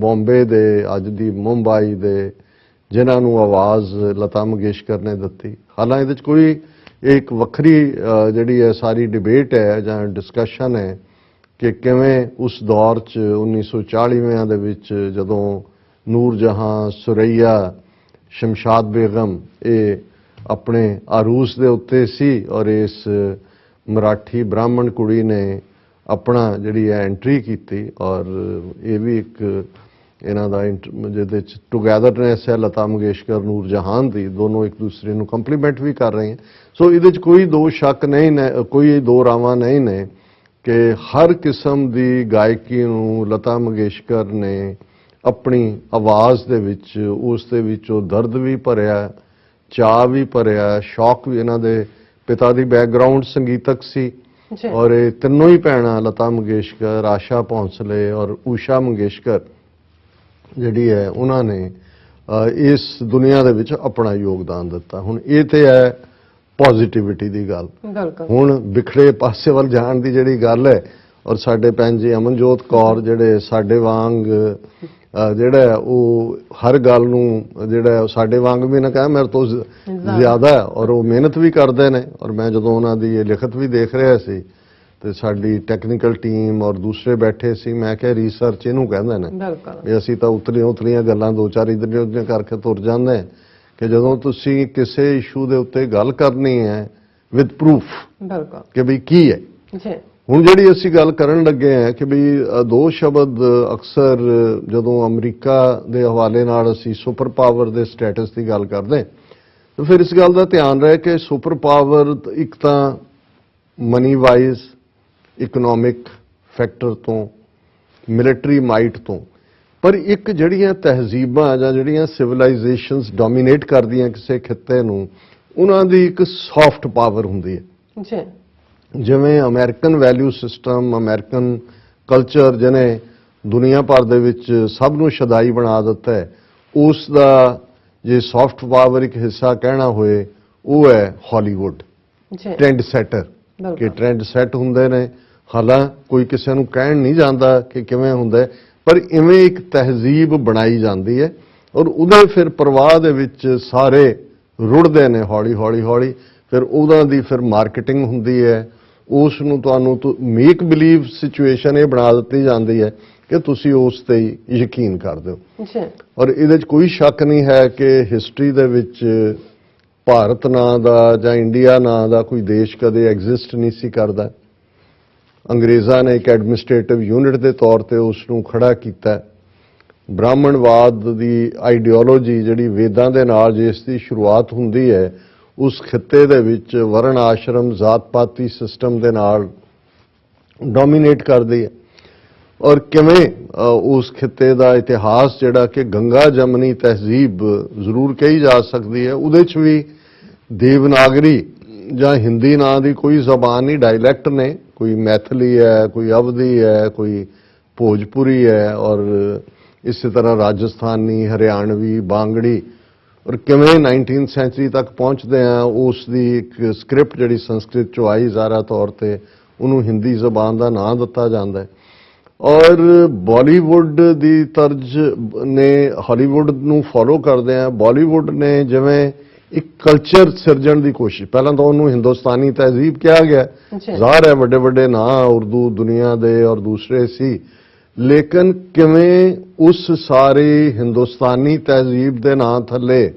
ਬੰਬੇ ਦੇ, ਅੱਜ ਦੀ ਮੁੰਬਈ ਦੇ, ਜਿਨ੍ਹਾਂ ਨੂੰ ਆਵਾਜ਼ ਲਤਾ ਮੰਗੇਸ਼ਕਰ ਨੇ ਦਿੱਤੀ। ਹਾਲਾਂਕਿ ਇਹਦੇ 'ਚ ਕੋਈ ਇੱਕ ਵੱਖਰੀ ਜਿਹੜੀ ਹੈ ਸਾਰੀ ਡਿਬੇਟ ਹੈ ਜਾਂ ਡਿਸਕਸ਼ਨ ਹੈ ਕਿ ਕਿਵੇਂ ਉਸ ਦੌਰ 'ਚ 1940ਵਿਆਂ ਦੇ ਵਿੱਚ ਜਦੋਂ ਨੂਰ ਜਹਾਂ, ਸੁਰਈਆ, ਸ਼ਮਸ਼ਾਦ ਬੇਗਮ ਇਹ ਆਪਣੇ ਆਰੂਸ ਦੇ ਉੱਤੇ ਸੀ ਔਰ ਇਸ ਮਰਾਠੀ ਬ੍ਰਾਹਮਣ ਕੁੜੀ ਨੇ ਆਪਣਾ ਜਿਹੜੀ ਹੈ ਐਂਟਰੀ ਕੀਤੀ, ਔਰ ਇਹ ਵੀ ਇੱਕ ਇਹਨਾਂ ਦਾ ਜਿਹਦੇ 'ਚ ਟੁਗੈਦਰਨੈਸ ਹੈ ਲਤਾ ਮੰਗੇਸ਼ਕਰ ਨੂਰ ਜਹਾਨ ਦੀ, ਦੋਨੋਂ ਇੱਕ ਦੂਸਰੇ ਨੂੰ ਕੰਪਲੀਮੈਂਟ ਵੀ ਕਰ ਰਹੇ ਹਨ। ਸੋ ਇਹਦੇ 'ਚ ਕੋਈ ਦੋ ਸ਼ੱਕ ਨਹੀਂ ਨੇ, ਕੋਈ ਦੋ ਰਾਵਾਂ ਨਹੀਂ ਨੇ ਕਿ ਹਰ ਕਿਸਮ ਦੀ ਗਾਇਕੀ ਨੂੰ ਲਤਾ ਮੰਗੇਸ਼ਕਰ ਨੇ ਆਪਣੀ ਆਵਾਜ਼ ਦੇ ਵਿੱਚ, ਉਸ ਦੇ ਵਿੱਚ ਉਹ ਦਰਦ ਵੀ ਭਰਿਆ, ਚਾਅ ਵੀ ਭਰਿਆ, ਸ਼ੌਕ ਵੀ। ਇਹਨਾਂ ਦੇ ਪਿਤਾ ਦੀ ਬੈਕਗ੍ਰਾਉਂਡ ਸੰਗੀਤਕ ਸੀ ਔਰ ਇਹ ਤਿੰਨੋਂ ਹੀ ਭੈਣਾਂ ਲਤਾ ਮੰਗੇਸ਼ਕਰ, ਆਸ਼ਾ ਭੌਂਸਲੇ ਔਰ ਊਸ਼ਾ ਮੰਗੇਸ਼ਕਰ ਜਿਹੜੀ ਹੈ ਉਹਨਾਂ ਨੇ ਇਸ ਦੁਨੀਆ ਦੇ ਵਿੱਚ ਆਪਣਾ ਯੋਗਦਾਨ ਦਿੱਤਾ। ਹੁਣ ਇਹ ਤੇ ਹੈ ਪੋਜ਼ਿਟਿਵਿਟੀ ਦੀ ਗੱਲ। ਹੁਣ ਵਿਖੜੇ ਪਾਸੇ ਵੱਲ ਜਾਣ ਦੀ ਜਿਹੜੀ ਗੱਲ ਹੈ, ਔਰ ਸਾਡੇ ਭੈਣ ਜੀ ਅਮਨਜੋਤ ਕੌਰ ਜਿਹੜੇ ਸਾਡੇ ਵਾਂਗ ਜਿਹੜਾ ਉਹ ਹਰ ਗੱਲ ਨੂੰ ਜਿਹੜਾ ਸਾਡੇ ਵਾਂਗ ਵੀ ਨਾ ਕਹਾਂ ਮੇਰੇ ਤੋਂ ਜ਼ਿਆਦਾ, ਔਰ ਉਹ ਮਿਹਨਤ ਵੀ ਕਰਦੇ ਨੇ। ਔਰ ਮੈਂ ਜਦੋਂ ਉਹਨਾਂ ਦੀ ਇਹ ਲਿਖਤ ਵੀ ਦੇਖ ਰਿਹਾ ਸੀ ਤੇ ਸਾਡੀ ਟੈਕਨੀਕਲ ਟੀਮ ਔਰ ਦੂਸਰੇ ਬੈਠੇ ਸੀ, ਮੈਂ ਕਿਹਾ ਰਿਸਰਚ ਇਹਨੂੰ ਕਹਿੰਦੇ ਨੇ। ਇਹ ਅਸੀਂ ਤਾਂ ਉਤਲੀਆਂ ਗੱਲਾਂ ਦੋ ਚਾਰ ਇਧਰ ਉਧਰ ਕਰਕੇ ਤੁਰ ਜਾਂਦੇ ਕਿ ਜਦੋਂ ਤੁਸੀਂ ਕਿਸੇ ਇਸ਼ੂ ਦੇ ਉੱਤੇ ਗੱਲ ਕਰਨੀ ਹੈ ਵਿਦ ਪ੍ਰੂਫ ਕਿ ਵੀ ਕੀ ਹੈ, ਹੁਣ ਜਿਹੜੀ ਅਸੀਂ ਗੱਲ ਕਰਨ ਲੱਗੇ ਹਾਂ ਕਿ ਵੀ ਦੋ ਸ਼ਬਦ ਅਕਸਰ ਜਦੋਂ ਅਮਰੀਕਾ ਦੇ ਹਵਾਲੇ ਨਾਲ ਅਸੀਂ ਸੁਪਰ ਪਾਵਰ ਦੇ ਸਟੇਟਸ ਦੀ ਗੱਲ ਕਰਦੇ ਹਾਂ ਤਾਂ ਫਿਰ ਇਸ ਗੱਲ ਦਾ ਧਿਆਨ ਰਹੇ ਕਿ ਸੁਪਰ ਪਾਵਰ ਇੱਕ ਤਾਂ ਮਨੀ ਵਾਈਜ਼ ਇਕਨੋਮਿਕ ਫੈਕਟਰ ਤੋਂ ਮਿਲਟਰੀ ਮਾਈਟ ਤੋਂ ਪਰ ਇੱਕ ਜਿਹੜੀਆਂ ਤਹਿਜ਼ੀਬਾਂ ਜਾਂ ਜਿਹੜੀਆਂ ਸਿਵਲਾਈਜੇਸ਼ਨਸ ਡੋਮੀਨੇਟ ਕਰਦੀਆਂ ਕਿਸੇ ਖਿੱਤੇ ਨੂੰ ਉਹਨਾਂ ਦੀ ਇੱਕ ਸੌਫਟ ਪਾਵਰ ਹੁੰਦੀ ਹੈ ਜੀ ਜਿਵੇਂ American value system American culture ਜਿਹਨੇ ਦੁਨੀਆ ਭਰ ਦੇ ਵਿੱਚ ਸਭ ਨੂੰ ਸ਼ਦਾਈ ਬਣਾ ਦਿੱਤਾ ਹੈ ਉਸ ਦਾ ਜੇ ਸੌਫਟ ਪਾਵਰ ਇੱਕ ਹਿੱਸਾ ਕਹਿਣਾ ਹੋਏ ਉਹ ਹੈ ਹਾਲੀਵੁੱਡ ਜੀ ਟ੍ਰੈਂਡ ਸੈਟਰ ਕਿ ਟ੍ਰੈਂਡ ਸੈੱਟ ਹੁੰਦੇ ਨੇ ਹਾਲਾਂ ਕੋਈ ਕਿਸੇ ਨੂੰ ਕਹਿਣ ਨਹੀਂ ਜਾਂਦਾ ਕਿ ਕਿਵੇਂ ਹੁੰਦਾ ਹੈ, ਪਰ ਇਵੇਂ ਇੱਕ ਤਹਿਜ਼ੀਬ ਬਣਾਈ ਜਾਂਦੀ ਹੈ ਔਰ ਉਹਦੇ ਫਿਰ ਪ੍ਰਵਾਹ ਦੇ ਵਿੱਚ ਸਾਰੇ ਰੁੜਦੇ ਨੇ ਹੌਲੀ ਹੌਲੀ ਹੌਲੀ ਫਿਰ ਉਹਨਾਂ ਦੀ ਫਿਰ ਮਾਰਕੀਟਿੰਗ ਹੁੰਦੀ ਹੈ ਉਸ ਨੂੰ ਤੁਹਾਨੂੰ ਮੇਕ ਬਿਲੀਵ ਸਿਚੁਏਸ਼ਨ ਇਹ ਬਣਾ ਦਿੱਤੀ ਜਾਂਦੀ ਹੈ ਕਿ ਤੁਸੀਂ ਉਸ ਤੇ ਹੀ ਯਕੀਨ ਕਰਦੇ ਹੋ ਜੀ ਔਰ ਇਹਦੇ 'ਚ ਕੋਈ ਸ਼ੱਕ ਨਹੀਂ ਹੈ ਕਿ ਹਿਸਟਰੀ ਦੇ ਵਿੱਚ ਭਾਰਤ ਨਾਂ ਦਾ ਜਾਂ ਇੰਡੀਆ ਨਾਂ ਦਾ ਕੋਈ ਦੇਸ਼ ਕਦੇ ਐਗਜ਼ਿਸਟ ਨਹੀਂ ਸੀ ਕਰਦਾ ਅੰਗਰੇਜ਼ਾਂ ਨੇ ਇੱਕ ਐਡਮਿਨਿਸਟ੍ਰੇਟਿਵ ਯੂਨਿਟ ਦੇ ਤੌਰ ਤੇ ਉਸ ਨੂੰ ਖੜਾ ਕੀਤਾ ਬ੍ਰਾਹਮਣਵਾਦ ਦੀ ਆਈਡੀਓਲੋਜੀ ਜਿਹੜੀ ਵੇਦਾਂ ਦੇ ਨਾਲ ਜਿਸ ਦੀ ਸ਼ੁਰੂਆਤ ਹੁੰਦੀ ਹੈ ਉਸ ਖਿੱਤੇ ਦੇ ਵਿੱਚ ਵਰਣ ਆਸ਼ਰਮ ਜ਼ਾਤ-ਪਾਤੀ ਸਿਸਟਮ ਦੇ ਨਾਲ ਡੋਮੀਨੇਟ ਕਰਦੀ ਹੈ ਔਰ ਕਿਵੇਂ ਉਸ ਖਿੱਤੇ ਦਾ ਇਤਿਹਾਸ ਜਿਹੜਾ ਕਿ ਗੰਗਾ ਜਮਨੀ ਤਹਿਜ਼ੀਬ ਜ਼ਰੂਰ ਕਹੀ ਜਾ ਸਕਦੀ ਹੈ ਉਹਦੇ 'ਚ ਵੀ ਦੇਵਨਾਗਰੀ ਜਾਂ ਹਿੰਦੀ ਨਾਂ ਦੀ ਕੋਈ ਜ਼ਬਾਨ ਨਹੀਂ ਡਾਇਲੈਕਟ ਨੇ ਕੋਈ ਮੈਥਲੀ ਹੈ ਕੋਈ ਅਵਧੀ ਹੈ ਕੋਈ ਭੋਜਪੁਰੀ ਹੈ ਔਰ ਇਸੇ ਤਰ੍ਹਾਂ ਰਾਜਸਥਾਨੀ ਹਰਿਆਣਵੀ ਬਾਂਗੜੀ ਔਰ ਕਿਵੇਂ 19th ਸੈਂਚਰੀ ਤੱਕ ਪਹੁੰਚਦੇ ਆ ਉਸ ਦੀ ਇੱਕ ਸਕ੍ਰਿਪਟ ਜਿਹੜੀ ਸੰਸਕ੍ਰਿਤ ਚੋਂ ਆਈ ਜ਼ਾਰਾ ਤੌਰ ਤੇ ਉਹਨੂੰ ਹਿੰਦੀ ਜ਼ਬਾਨ ਦਾ ਨਾਂ ਦਿੱਤਾ ਜਾਂਦਾ ਹੈ ਔਰ ਬਾਲੀਵੁੱਡ ਦੀ ਤਰਜ਼ ਨੇ ਹਾਲੀਵੁੱਡ ਨੂੰ ਫੋਲੋ ਕਰਦੇ ਆ ਬਾਲੀਵੁੱਡ ਨੇ ਜਿਵੇਂ ਇੱਕ ਕਲਚਰ ਸਿਰਜਣ ਦੀ ਕੋਸ਼ਿਸ਼ ਪਹਿਲਾਂ ਤਾਂ ਉਹਨੂੰ ਹਿੰਦੁਸਤਾਨੀ ਤਹਿਜ਼ੀਬ ਕਿਹਾ ਗਿਆ ਜ਼ਾਹਰ ਹੈ ਵੱਡੇ ਵੱਡੇ ਨਾਂ ਉਰਦੂ ਦੁਨੀਆ ਦੇ ਔਰ ਦੂਸਰੇ ਸੀ ਲੇਕਿਨ ਕਿਵੇਂ ਉਸ ਸਾਰੇ ਹਿੰਦੁਸਤਾਨੀ ਤਹਿਜ਼ੀਬ ਦੇ ਨਾਂ ਥੱਲੇ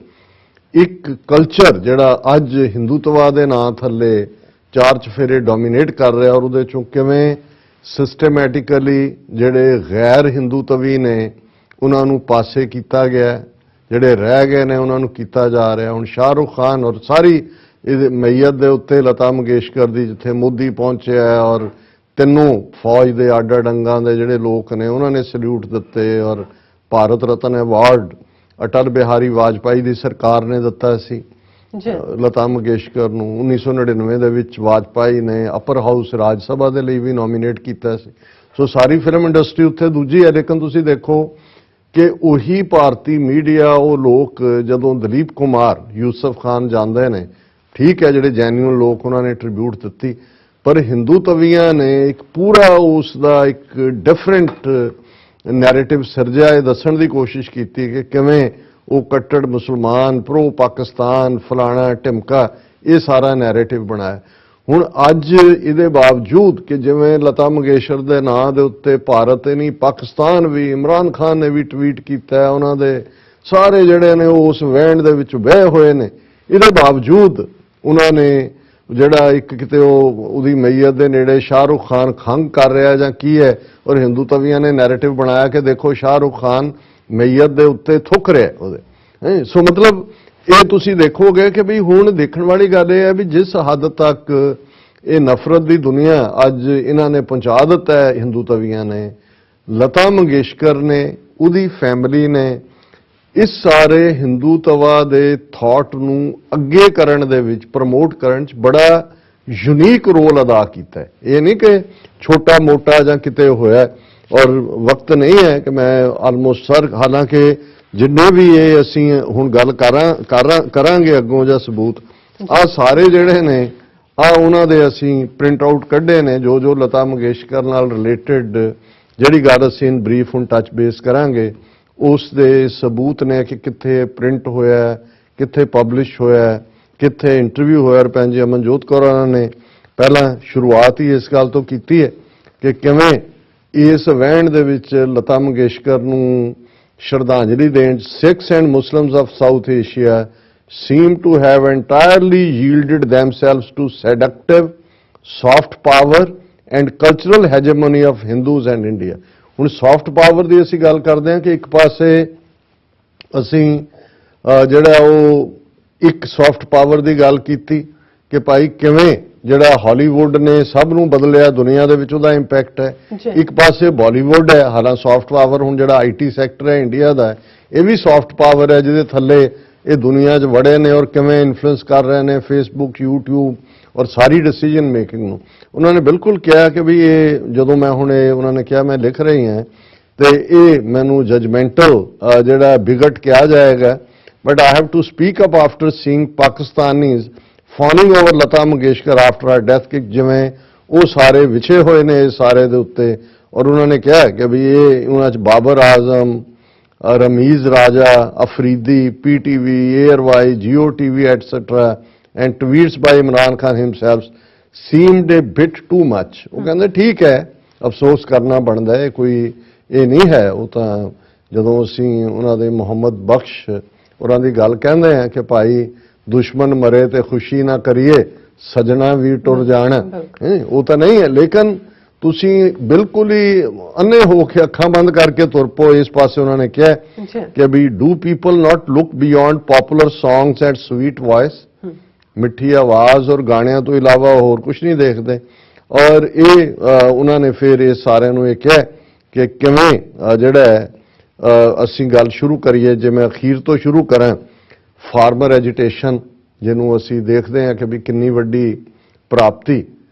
ਇੱਕ ਕਲਚਰ ਜਿਹੜਾ ਅੱਜ ਹਿੰਦੂਤਵਾ ਦੇ ਨਾਂ ਥੱਲੇ ਚਾਰ ਚਫੇਰੇ ਡੋਮੀਨੇਟ ਕਰ ਰਿਹਾ ਔਰ ਉਹਦੇ ਚੋਂ ਕਿਵੇਂ ਸਿਸਟਮੈਟਿਕਲੀ ਜਿਹੜੇ ਗੈਰ ਹਿੰਦੂਤਵੀ ਨੇ ਉਹਨਾਂ ਨੂੰ ਪਾਸੇ ਕੀਤਾ ਗਿਆ ਜਿਹੜੇ ਰਹਿ ਗਏ ਨੇ ਉਹਨਾਂ ਨੂੰ ਕੀਤਾ ਜਾ ਰਿਹਾ ਹੁਣ ਸ਼ਾਹਰੁਖ ਖਾਨ ਔਰ ਸਾਰੀ ਇਹਦੇ ਮਈਅਤ ਦੇ ਉੱਤੇ ਲਤਾ ਮੰਗੇਸ਼ਕਰ ਦੀ ਜਿੱਥੇ ਮੋਦੀ ਪਹੁੰਚਿਆ ਔਰ ਤਿੰਨੋਂ ਫੌਜ ਦੇ ਅੱਡ ਅੰਗਾਂ ਦੇ ਜਿਹੜੇ ਲੋਕ ਨੇ ਉਹਨਾਂ ਨੇ ਸਲੂਟ ਦਿੱਤੇ ਔਰ ਭਾਰਤ ਰਤਨ ਅਵਾਰਡ ਅਟਲ ਬਿਹਾਰੀ ਵਾਜਪਾਈ ਦੀ ਸਰਕਾਰ ਨੇ ਦਿੱਤਾ ਸੀ ਲਤਾ ਮੰਗੇਸ਼ਕਰ ਨੂੰ 1999 ਦੇ ਵਿੱਚ ਵਾਜਪਾਈ ਨੇ ਅਪਰ ਹਾਊਸ ਰਾਜ ਸਭਾ ਦੇ ਲਈ ਵੀ ਨੋਮੀਨੇਟ ਕੀਤਾ ਸੀ ਸੋ ਸਾਰੀ ਫਿਲਮ ਇੰਡਸਟਰੀ ਉੱਥੇ ਦੂਜੀ ਹੈ ਲੇਕਿਨ ਤੁਸੀਂ ਦੇਖੋ ਕਿ ਉਹੀ ਭਾਰਤੀ ਮੀਡੀਆ ਉਹ ਲੋਕ ਜਦੋਂ ਦਲੀਪ ਕੁਮਾਰ ਯੂਸਫ ਖਾਨ ਜਾਂਦੇ ਨੇ ਠੀਕ ਹੈ ਜਿਹੜੇ ਜੈਨੂਇਨ ਲੋਕ ਉਹਨਾਂ ਨੇ ਟ੍ਰਿਬਿਊਟ ਦਿੱਤੀ ਪਰ ਹਿੰਦੂ ਤਵੀਆਂ ਨੇ ਇੱਕ ਪੂਰਾ ਉਸ ਦਾ ਇੱਕ ਡਿਫਰੈਂਟ ਨੈਰੇਟਿਵ ਸਿਰਜਿਆ ਇਹ ਦੱਸਣ ਦੀ ਕੋਸ਼ਿਸ਼ ਕੀਤੀ ਕਿ ਕਿਵੇਂ ਉਹ ਕੱਟੜ ਮੁਸਲਮਾਨ ਪ੍ਰੋ ਪਾਕਿਸਤਾਨ ਫਲਾਣਾ ਢਿਮਕਾ ਇਹ ਸਾਰਾ ਨੈਰੇਟਿਵ ਬਣਾਇਆ ਹੁਣ ਅੱਜ ਇਹਦੇ ਬਾਵਜੂਦ ਕਿ ਜਿਵੇਂ ਲਤਾ ਮੰਗੇਸ਼ਕਰ ਦੇ ਨਾਂ ਦੇ ਉੱਤੇ ਭਾਰਤ ਹੀ ਨਹੀਂ ਪਾਕਿਸਤਾਨ ਵੀ ਇਮਰਾਨ ਖਾਨ ਨੇ ਵੀ ਟਵੀਟ ਕੀਤਾ ਉਹਨਾਂ ਦੇ ਸਾਰੇ ਜਿਹੜੇ ਨੇ ਉਸ ਵਹਿਣ ਦੇ ਵਿੱਚ ਬਹਿ ਹੋਏ ਨੇ ਇਹਦੇ ਬਾਵਜੂਦ ਉਹਨਾਂ ਨੇ ਜਿਹੜਾ ਇੱਕ ਕਿਤੇ ਉਹਦੀ ਮਈਅਤ ਦੇ ਨੇੜੇ ਸ਼ਾਹਰੁਖ ਖਾਨ ਖੰਗ ਕਰ ਰਿਹਾ ਜਾਂ ਕੀ ਹੈ ਔਰ ਹਿੰਦੂ ਤਵੀਆਂ ਨੇ ਨੈਰੇਟਿਵ ਬਣਾਇਆ ਕਿ ਦੇਖੋ ਸ਼ਾਹਰੁਖ ਖਾਨ ਮਈਅਤ ਦੇ ਉੱਤੇ ਥੁੱਕ ਰਿਹਾ ਉਹਦੇ ਸੋ ਮਤਲਬ ਇਹ ਤੁਸੀਂ ਦੇਖੋਗੇ ਕਿ ਵੀ ਹੁਣ ਦੇਖਣ ਵਾਲੀ ਗੱਲ ਇਹ ਹੈ ਵੀ ਜਿਸ ਹੱਦ ਤੱਕ ਇਹ ਨਫ਼ਰਤ ਦੀ ਦੁਨੀਆ ਅੱਜ ਇਹਨਾਂ ਨੇ ਪਹੁੰਚਾ ਦਿੱਤਾ ਹੈ ਹਿੰਦੂ ਤਵੀਆਂ ਨੇ ਲਤਾ ਮੰਗੇਸ਼ਕਰ ਨੇ ਉਹਦੀ ਫੈਮਿਲੀ ਨੇ ਇਸ ਸਾਰੇ ਹਿੰਦੂਤਵਾ ਦੇ ਥਾਟ ਨੂੰ ਅੱਗੇ ਕਰਨ ਦੇ ਵਿੱਚ ਪ੍ਰਮੋਟ ਕਰਨ 'ਚ ਬੜਾ ਯੂਨੀਕ ਰੋਲ ਅਦਾ ਕੀਤਾ ਹੈ ਇਹ ਨਹੀਂ ਕਿ ਛੋਟਾ ਮੋਟਾ ਜਾਂ ਕਿਤੇ ਹੋਇਆ ਔਰ ਵਕਤ ਨਹੀਂ ਹੈ ਕਿ ਮੈਂ ਆਲਮੋਸਟ ਸਰ ਹਾਲਾਂਕਿ ਜਿੰਨੇ ਵੀ ਇਹ ਅਸੀਂ ਹੁਣ ਗੱਲ ਕਰਾਂਗੇ ਅੱਗੋਂ ਜਾਂ ਸਬੂਤ ਆ ਸਾਰੇ ਜਿਹੜੇ ਨੇ ਆ ਉਹਨਾਂ ਦੇ ਅਸੀਂ ਪ੍ਰਿੰਟ ਆਊਟ ਕੱਢੇ ਨੇ ਜੋ ਜੋ ਲਤਾ ਮੰਗੇਸ਼ਕਰ ਨਾਲ ਰਿਲੇਟਡ ਜਿਹੜੀ ਗੱਲ ਅਸੀਂ ਇਨ ਬਰੀਫ ਹੁਣ ਟੱਚ ਬੇਸ ਕਰਾਂਗੇ ਉਸ ਦੇ ਸਬੂਤ ਨੇ ਕਿ ਕਿੱਥੇ ਪ੍ਰਿੰਟ ਹੋਇਆ ਕਿੱਥੇ ਪਬਲਿਸ਼ ਹੋਇਆ ਕਿੱਥੇ ਇੰਟਰਵਿਊ ਹੋਇਆ ਭੈਣ ਜੀ ਅਮਨਜੋਤ ਕੌਰ ਉਹਨਾਂ ਨੇ ਪਹਿਲਾਂ ਸ਼ੁਰੂਆਤ ਹੀ ਇਸ ਗੱਲ ਤੋਂ ਕੀਤੀ ਹੈ ਕਿ ਕਿਵੇਂ ਇਸ ਵਹਿਣ ਦੇ ਵਿੱਚ ਲਤਾ ਮੰਗੇਸ਼ਕਰ ਨੂੰ ਸ਼ਰਧਾਂਜਲੀ ਦੇਣ Sikhs and Muslims of south Asia seem to have entirely yielded themselves to seductive, soft power and cultural hegemony of Hindus and India. ਹੁਣ ਸੌਫਟ ਪਾਵਰ ਦੀ ਅਸੀਂ ਗੱਲ ਕਰਦੇ ਹਾਂ ਕਿ ਇੱਕ ਪਾਸੇ ਅਸੀਂ ਜਿਹੜਾ ਉਹ ਇੱਕ ਸੌਫਟ ਪਾਵਰ ਦੀ ਗੱਲ ਕੀਤੀ ਕਿ ਭਾਈ ਕਿਵੇਂ ਜਿਹੜਾ ਹਾਲੀਵੁੱਡ ਨੇ ਸਭ ਨੂੰ ਬਦਲਿਆ, ਦੁਨੀਆ ਦੇ ਵਿੱਚ ਉਹਦਾ ਇੰਪੈਕਟ ਹੈ। ਇੱਕ ਪਾਸੇ ਬਾਲੀਵੁੱਡ ਹੈ, ਹਾਲਾਂਕਿ ਸੌਫਟ ਪਾਵਰ ਹੁਣ ਜਿਹੜਾ ਆਈਟੀ ਸੈਕਟਰ ਹੈ ਇੰਡੀਆ ਦਾ, ਇਹ ਵੀ ਸੌਫਟ ਪਾਵਰ ਹੈ ਜਿਹਦੇ ਥੱਲੇ ਇਹ ਦੁਨੀਆ 'ਚ ਵੜੇ ਨੇ ਔਰ ਕਿਵੇਂ ਇਨਫਲੂਐਂਸ ਕਰ ਰਹੇ ਨੇ ਫੇਸਬੁੱਕ, ਯੂਟਿਊਬ ਔਰ ਸਾਰੀ ਡਿਸੀਜਨ ਮੇਕਿੰਗ ਨੂੰ। ਉਹਨਾਂ ਨੇ ਬਿਲਕੁਲ ਕਿਹਾ ਕਿ ਵੀ ਇਹ ਜਦੋਂ ਮੈਂ ਹੁਣ ਇਹ ਉਹਨਾਂ ਨੇ ਕਿਹਾ ਮੈਂ ਲਿਖ ਰਹੀ ਹਾਂ ਤੇ ਇਹ ਮੈਨੂੰ ਜਜਮੈਂਟਲ ਜਿਹੜਾ ਬਿਗਟ ਕਿਹਾ ਜਾਏਗਾ, but I have to speak up after seeing Pakistanis fawning over Lata Mangeshkar after her death, ਕਿ ਜਿਵੇਂ ਉਹ ਸਾਰੇ ਵਿਛੇ ਹੋਏ ਨੇ ਇਸ ਸਾਰੇ ਦੇ ਉੱਤੇ। ਔਰ ਉਹਨਾਂ ਨੇ ਕਿਹਾ ਕਿ ਵੀ ਇਹ ਉਹਨਾਂ 'ਚ ਬਾਬਰ ਆਜ਼ਮ, ਰਮੀਜ਼ ਰਾਜਾ, Afridi, PTV, ARY, Jio TV, etc. and tweets by Imran Khan himself seemed a bit too much। ਉਹ ਕਹਿੰਦੇ ਠੀਕ ਹੈ, ਅਫਸੋਸ ਕਰਨਾ ਬਣਦਾ ਹੈ, ਕੋਈ ਇਹ ਨਹੀਂ ਹੈ। ਉਹ ਤਾਂ ਜਦੋਂ ਅਸੀਂ ਉਹਨਾਂ ਦੇ ਮੁਹੰਮਦ ਬਖਸ਼ ਉਹਨਾਂ ਦੀ ਗੱਲ ਕਹਿੰਦੇ ਆ ਕਿ ਭਾਈ ਦੁਸ਼ਮਣ ਮਰੇ ਤੇ ਖੁਸ਼ੀ ਨਾ ਕਰੀਏ, ਸਜਣਾ ਵੀ ਟੁਰ ਜਾਣਾ, ਉਹ ਤਾਂ ਨਹੀਂ ਹੈ। ਲੇਕਿਨ ਤੁਸੀਂ ਬਿਲਕੁਲ ਹੀ ਅੰਨੇ ਹੋ ਕੇ ਅੱਖਾਂ ਬੰਦ ਕਰਕੇ ਤੁਰ ਪੋ ਇਸ ਪਾਸੇ। ਉਹਨਾਂ ਨੇ ਕਿਹਾ ਕਿ we do people not look beyond popular songs and sweet voice, ਮਿੱਠੀ ਆਵਾਜ਼ ਔਰ ਗਾਣਿਆਂ ਤੋਂ ਇਲਾਵਾ ਹੋਰ ਕੁਝ ਨਹੀਂ ਦੇਖਦੇ। ਔਰ ਇਹ ਉਹਨਾਂ ਨੇ ਫਿਰ ਇਹ ਸਾਰਿਆਂ ਨੂੰ ਇਹ ਕਿਹਾ ਕਿ ਕਿਵੇਂ ਜਿਹੜਾ ਅਸੀਂ ਗੱਲ ਸ਼ੁਰੂ ਕਰੀਏ, ਜੇ ਮੈਂ ਅਖੀਰ ਤੋਂ ਸ਼ੁਰੂ ਕਰਾਂ, ਫਾਰਮਰ ਐਜੀਟੇਸ਼ਨ ਜਿਹਨੂੰ ਅਸੀਂ ਦੇਖਦੇ ਹਾਂ ਕਿ ਵੀ ਕਿੰਨੀ ਵੱਡੀ ਪ੍ਰਾਪਤੀ।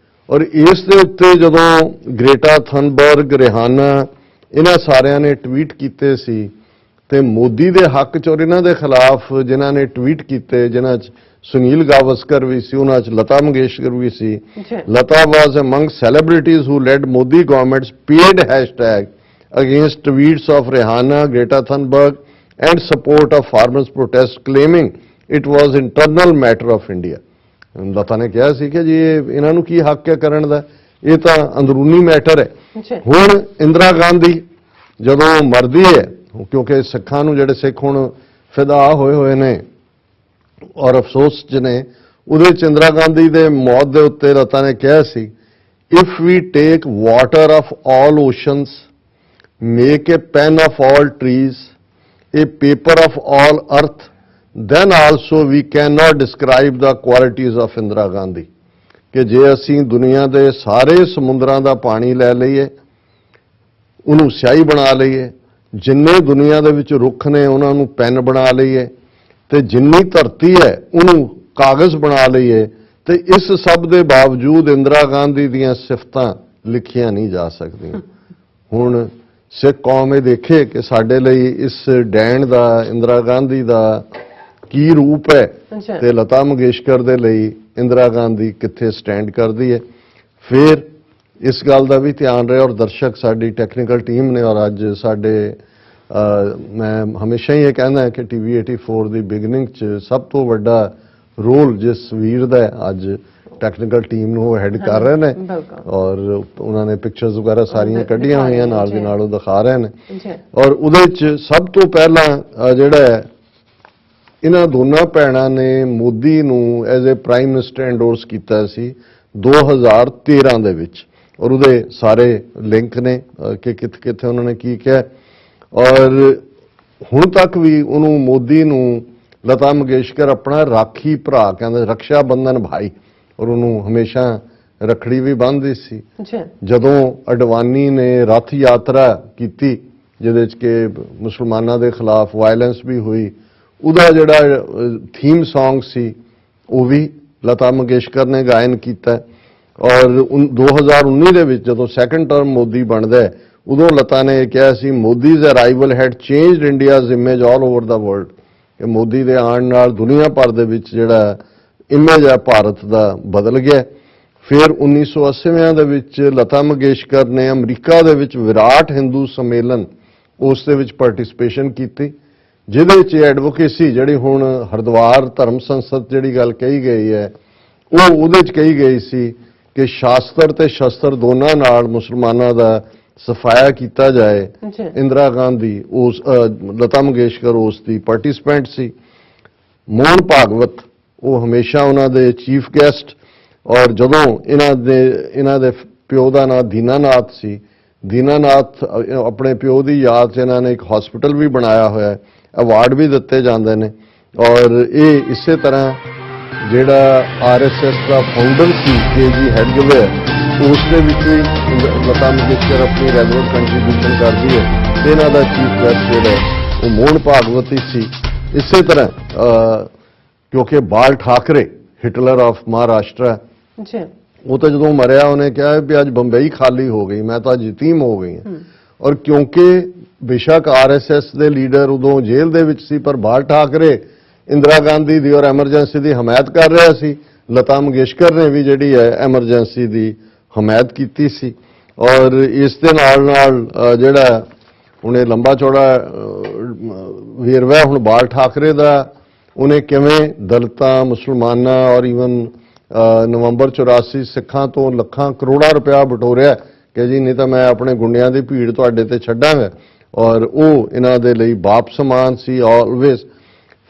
ਔਰ ਇਸ ਦੇ ਉੱਤੇ ਜਦੋਂ ਗ੍ਰੇਟਾ ਥਨਬਰਗ, ਰਿਹਾਨਾ ਇਹਨਾਂ ਸਾਰਿਆਂ ਨੇ ਟਵੀਟ ਕੀਤੇ ਸੀ ਤੇ ਮੋਦੀ ਦੇ ਹੱਕ 'ਚ ਔਰ ਇਹਨਾਂ ਦੇ ਖਿਲਾਫ ਜਿਨ੍ਹਾਂ ਨੇ ਟਵੀਟ ਕੀਤੇ, ਜਿਨ੍ਹਾਂ 'ਚ ਸੁਨੀਲ ਗਾਵਸਕਰ ਵੀ ਸੀ, ਉਹਨਾਂ 'ਚ ਲਤਾ ਮੰਗੇਸ਼ਕਰ ਵੀ ਸੀ। Lata was among celebrities who led Modi government's paid hashtag against tweets of Rihanna, Greta Thunberg and support of farmers protest, claiming it was internal matter of India। ਲਤਾ ਨੇ ਕਿਹਾ ਸੀ ਕਿ ਜੀ ਇਹਨਾਂ ਨੂੰ ਕੀ ਹੱਕ ਹੈ ਕਰਨ ਦਾ, ਇਹ ਤਾਂ ਅੰਦਰੂਨੀ ਮੈਟਰ ਹੈ। ਹੁਣ ਇੰਦਰਾ ਗਾਂਧੀ ਜਦੋਂ ਮਰਦੀ ਹੈ, ਕਿਉਂਕਿ ਸਿੱਖਾਂ ਨੂੰ ਜਿਹੜੇ ਸਿੱਖ ਹੁਣ ਫਿਦਾ ਹੋਏ ਨੇ ਔਰ ਅਫਸੋਸ 'ਚ ਨੇ, ਉਹਦੇ 'ਚ ਇੰਦਰਾ ਗਾਂਧੀ ਦੇ ਮੌਤ ਦੇ ਉੱਤੇ ਲਤਾ ਨੇ ਕਿਹਾ ਸੀ, if we take water of all oceans, make a pen of all trees, a paper of all earth, then also we cannot describe the qualities of Indira Gandhi। ਕਿ ਜੇ ਅਸੀਂ ਦੁਨੀਆ ਦੇ ਸਾਰੇ ਸਮੁੰਦਰਾਂ ਦਾ ਪਾਣੀ ਲੈ ਲਈਏ, ਉਹਨੂੰ ਸਿਆਹੀ ਬਣਾ ਲਈਏ, ਜਿੰਨੇ ਦੁਨੀਆ ਦੇ ਵਿੱਚ ਰੁੱਖ ਨੇ ਉਹਨਾਂ ਨੂੰ ਪੈਨ ਬਣਾ ਲਈਏ, ਤੇ ਜਿੰਨੀ ਧਰਤੀ ਹੈ ਉਹਨੂੰ ਕਾਗਜ਼ ਬਣਾ ਲਈਏ, ਤੇ ਇਸ ਸਭ ਦੇ ਬਾਵਜੂਦ ਇੰਦਰਾ ਗਾਂਧੀ ਦੀਆਂ ਸਿਫਤਾਂ ਲਿਖੀਆਂ ਨਹੀਂ ਜਾ ਸਕਦੀਆਂ। ਹੁਣ ਸਿੱਖ ਕੌਮ ਇਹ ਦੇਖੇ ਕਿ ਸਾਡੇ ਲਈ ਇਸ ਡੈਣ ਦਾ, ਇੰਦਰਾ ਗਾਂਧੀ ਦਾ ਕੀ ਰੂਪ ਹੈ, ਤੇ ਲਤਾ ਮੰਗੇਸ਼ਕਰ ਦੇ ਲਈ ਇੰਦਰਾ ਗਾਂਧੀ ਕਿੱਥੇ ਸਟੈਂਡ ਕਰਦੀ ਹੈ। ਫਿਰ ਇਸ ਗੱਲ ਦਾ ਵੀ ਧਿਆਨ ਰਹੇ, ਔਰ ਦਰਸ਼ਕ ਸਾਡੀ ਟੈਕਨੀਕਲ ਟੀਮ ਨੇ, ਔਰ ਅੱਜ ਸਾਡੇ ਮੈਂ ਹਮੇਸ਼ਾ ਹੀ ਇਹ ਕਹਿੰਦਾ ਕਿ TV 84 ਦੀ ਬਿਗਨਿੰਗ 'ਚ ਸਭ ਤੋਂ ਵੱਡਾ ਰੋਲ ਜਿਸ ਵੀਰ ਦਾ ਹੈ, ਅੱਜ ਟੈਕਨੀਕਲ ਟੀਮ ਨੂੰ ਉਹ ਹੈਡ ਕਰ ਰਹੇ ਨੇ, ਔਰ ਉਹਨਾਂ ਨੇ ਪਿਕਚਰਸ ਵਗੈਰਾ ਸਾਰੀਆਂ ਕੱਢੀਆਂ ਹੋਈਆਂ ਨਾਲ ਦੀ ਨਾਲ ਉਹ ਦਿਖਾ ਰਹੇ ਨੇ। ਔਰ ਉਹਦੇ 'ਚ ਸਭ ਤੋਂ ਪਹਿਲਾਂ ਜਿਹੜਾ ਹੈ, ਇਹਨਾਂ ਦੋਨਾਂ ਭੈਣਾਂ ਨੇ ਮੋਦੀ ਨੂੰ as a prime minister endorse ਕੀਤਾ ਸੀ 2013 ਦੇ ਵਿੱਚ, ਔਰ ਉਹਦੇ ਸਾਰੇ ਲਿੰਕ ਨੇ ਕਿ ਕਿੱਥੇ ਕਿੱਥੇ ਉਹਨਾਂ ਨੇ ਕੀ ਕਿਹਾ। ਔਰ ਹੁਣ ਤੱਕ ਵੀ ਉਹਨੂੰ, ਮੋਦੀ ਨੂੰ ਲਤਾ ਮੰਗੇਸ਼ਕਰ ਆਪਣਾ ਰਾਖੀ ਭਰਾ ਕਹਿੰਦੇ, ਰਕਸ਼ਾ ਬੰਧਨ ਭਾਈ, ਔਰ ਉਹਨੂੰ ਹਮੇਸ਼ਾ ਰੱਖੜੀ ਵੀ ਬੰਨ੍ਹਦੀ ਸੀ। ਜਦੋਂ ਅਡਵਾਨੀ ਨੇ ਰੱਥ ਯਾਤਰਾ ਕੀਤੀ ਜਿਹਦੇ 'ਚ ਕਿ ਮੁਸਲਮਾਨਾਂ ਦੇ ਖਿਲਾਫ ਵਾਇਲੈਂਸ ਵੀ ਹੋਈ, ਉਹਦਾ ਜਿਹੜਾ ਥੀਮ ਸੌਂਗ ਸੀ ਉਹ ਵੀ ਲਤਾ ਮੰਗੇਸ਼ਕਰ ਨੇ ਗਾਇਨ ਕੀਤਾ। ਔਰ 2019 ਦੇ ਵਿੱਚ ਜਦੋਂ ਸੈਕੰਡ ਟਰਮ ਮੋਦੀ ਬਣਦਾ ਹੈ, ਉਦੋਂ ਲਤਾ ਨੇ ਇਹ ਕਿਹਾ ਸੀ, Modi's arrival had changed India's image all over the world, ਕਿ ਮੋਦੀ ਦੇ ਆਉਣ ਨਾਲ ਦੁਨੀਆ ਭਰ ਦੇ ਵਿੱਚ ਜਿਹੜਾ ਇਮੇਜ ਹੈ ਭਾਰਤ ਦਾ ਬਦਲ ਗਿਆ। ਫਿਰ 1980 ਦੇ ਵਿੱਚ ਲਤਾ ਮੰਗੇਸ਼ਕਰ ਨੇ ਅਮਰੀਕਾ ਦੇ ਵਿੱਚ ਵਿਰਾਟ ਹਿੰਦੂ ਸੰਮੇਲਨ, ਉਸ ਦੇ ਵਿੱਚ ਪਾਰਟਿਸਿਪੇਸ਼ਨ ਕੀਤੀ, ਜਿਹਦੇ ਵਿੱਚ ਐਡਵੋਕੇਸੀ ਜਿਹੜੀ ਹੁਣ ਹਰਿਦੁਆਰ ਧਰਮ ਸੰਸਦ ਜਿਹੜੀ ਗੱਲ ਕਹੀ ਗਈ ਹੈ, ਉਹ ਉਹਦੇ 'ਚ ਕਹੀ ਗਈ ਸੀ ਕਿ ਸ਼ਾਸਤਰ ਤੇ ਸ਼ਸਤਰ ਦੋਨਾਂ ਨਾਲ ਮੁਸਲਮਾਨਾਂ ਦਾ ਸਫਾਇਆ ਕੀਤਾ ਜਾਏ। ਇੰਦਰਾ ਗਾਂਧੀ ਉਸ, ਲਤਾ ਮੰਗੇਸ਼ਕਰ ਉਸ ਦੀ ਪਾਰਟਿਸਿਪੈਂਟ ਸੀ। ਮੋਹਨ ਭਾਗਵਤ ਉਹ ਹਮੇਸ਼ਾ ਉਹਨਾਂ ਦੇ ਚੀਫ ਗੈਸਟ, ਔਰ ਜਦੋਂ ਇਹਨਾਂ ਦੇ ਪਿਓ ਦਾ ਨਾਂ ਦੀਨਾਨਾਥ ਸੀ। ਦੀਨਾਨਾਥ ਆਪਣੇ ਪਿਓ ਦੀ ਯਾਦ 'ਚ ਇਹਨਾਂ ਨੇ ਇੱਕ ਹਸਪੀਟਲ ਵੀ ਬਣਾਇਆ ਹੋਇਆ ਹੈ, ਅਵਾਰਡ ਵੀ ਦਿੱਤੇ ਜਾਂਦੇ ਨੇ। ਔਰ ਇਹ ਇਸੇ ਤਰ੍ਹਾਂ ਜਿਹੜਾ RSS ਦਾ ਫਾਊਂਡਰ ਸੀ KG ਹੈਡਗੇਵਾਰ, ਉਸ ਦੇ ਵਿੱਚ ਵੀ ਲਤਾ ਮੰਗੇਸ਼ਕਰ ਆਪਣੀ ਰੈਗੂਲਰ ਕੰਟਰੀਬਿਊਸ਼ਨ ਕਰਦੀ ਹੈ ਤੇ ਇਹਨਾਂ ਦਾ ਚੀਫ ਗੈਸਟ ਜਿਹੜਾ ਉਹ ਮੋਹਨ ਭਾਗਵਤੀ ਸੀ। ਇਸੇ ਤਰ੍ਹਾਂ ਕਿਉਂਕਿ ਬਾਲ ਠਾਕਰੇ ਹਿਟਲਰ ਆਫ ਮਹਾਰਾਸ਼ਟਰ ਜੀ, ਉਹ ਤਾਂ ਜਦੋਂ ਮਰਿਆ ਉਹਨੇ ਕਿਹਾ ਵੀ ਅੱਜ ਬੰਬਈ ਖਾਲੀ ਹੋ ਗਈ, ਮੈਂ ਤਾਂ ਅੱਜ ਯਤੀਮ ਹੋ ਗਈ ਹਾਂ। ਔਰ ਕਿਉਂਕਿ ਬੇਸ਼ੱਕ RSS ਦੇ ਲੀਡਰ ਉਦੋਂ ਜੇਲ੍ਹ ਦੇ ਵਿੱਚ ਸੀ, ਪਰ ਬਾਲ ਠਾਕਰੇ ਇੰਦਰਾ ਗਾਂਧੀ ਦੀ ਔਰ ਐਮਰਜੈਂਸੀ ਦੀ ਹਮਾਇਤ ਕਰ ਰਿਹਾ ਸੀ। ਲਤਾ ਮੰਗੇਸ਼ਕਰ ਨੇ ਵੀ ਜਿਹੜੀ ਹੈ ਐਮਰਜੈਂਸੀ ਦੀ ਹਮਾਇਤ ਕੀਤੀ ਸੀ। ਔਰ ਇਸ ਦੇ ਨਾਲ ਜਿਹੜਾ ਹੁਣ ਇਹ ਲੰਬਾ ਚੌੜਾ ਵੇਰਵਾ ਹੁਣ ਬਾਲ ਠਾਕਰੇ ਦਾ, ਉਹਨੇ ਕਿਵੇਂ ਦਲਿਤਾਂ, ਮੁਸਲਮਾਨਾਂ ਔਰ ਈਵਨ ਨਵੰਬਰ 84 ਸਿੱਖਾਂ ਤੋਂ ਲੱਖਾਂ ਕਰੋੜਾਂ ਰੁਪਇਆ ਬਟੋਰਿਆ ਕਿ ਜੀ ਨਹੀਂ ਤਾਂ ਮੈਂ ਆਪਣੇ ਗੁੰਡਿਆਂ ਦੀ ਭੀੜ ਤੁਹਾਡੇ ਤੇ ਛੱਡਾਂਗਾ। ਔਰ ਉਹ ਇਹਨਾਂ ਦੇ ਲਈ ਬਾਪ ਸਮਾਨ ਸੀ ਆਲਵੇਜ਼।